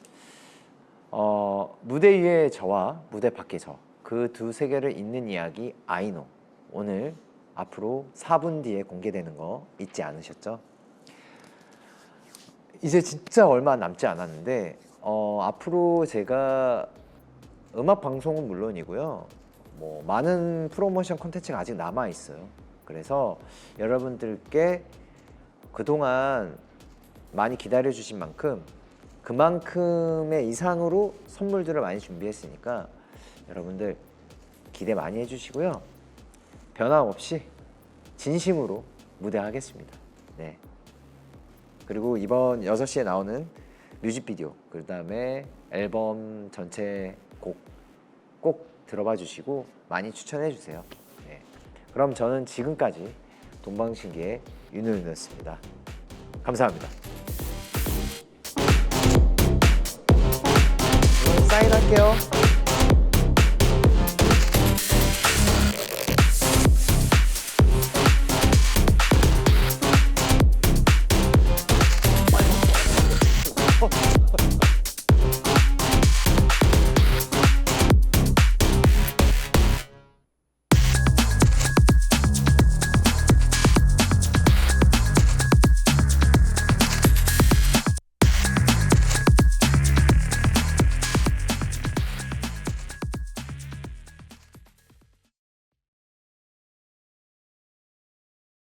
무대 위의 저와 무대 밖의 저, 그 두 세계를 잇는 이야기 아이노, 오늘 앞으로 4분 뒤에 공개되는 거 잊지 않으셨죠? 이제 진짜 얼마 남지 않았는데 앞으로 제가 음악 방송은 물론이고요, 뭐 많은 프로모션 콘텐츠가 아직 남아 있어요. 그래서 여러분들께 그동안 많이 기다려 주신 만큼 그만큼의 이상으로 선물들을 많이 준비했으니까 여러분들 기대 많이 해주시고요. 변함없이 진심으로 무대하겠습니다. 네. 그리고 이번 6시에 나오는 뮤직비디오, 그 다음에 앨범 전체 곡 꼭 들어봐 주시고 많이 추천해 주세요. 네. 그럼 저는 지금까지 동방신기의 윤우윤이었습니다. 감사합니다. 사인할게요.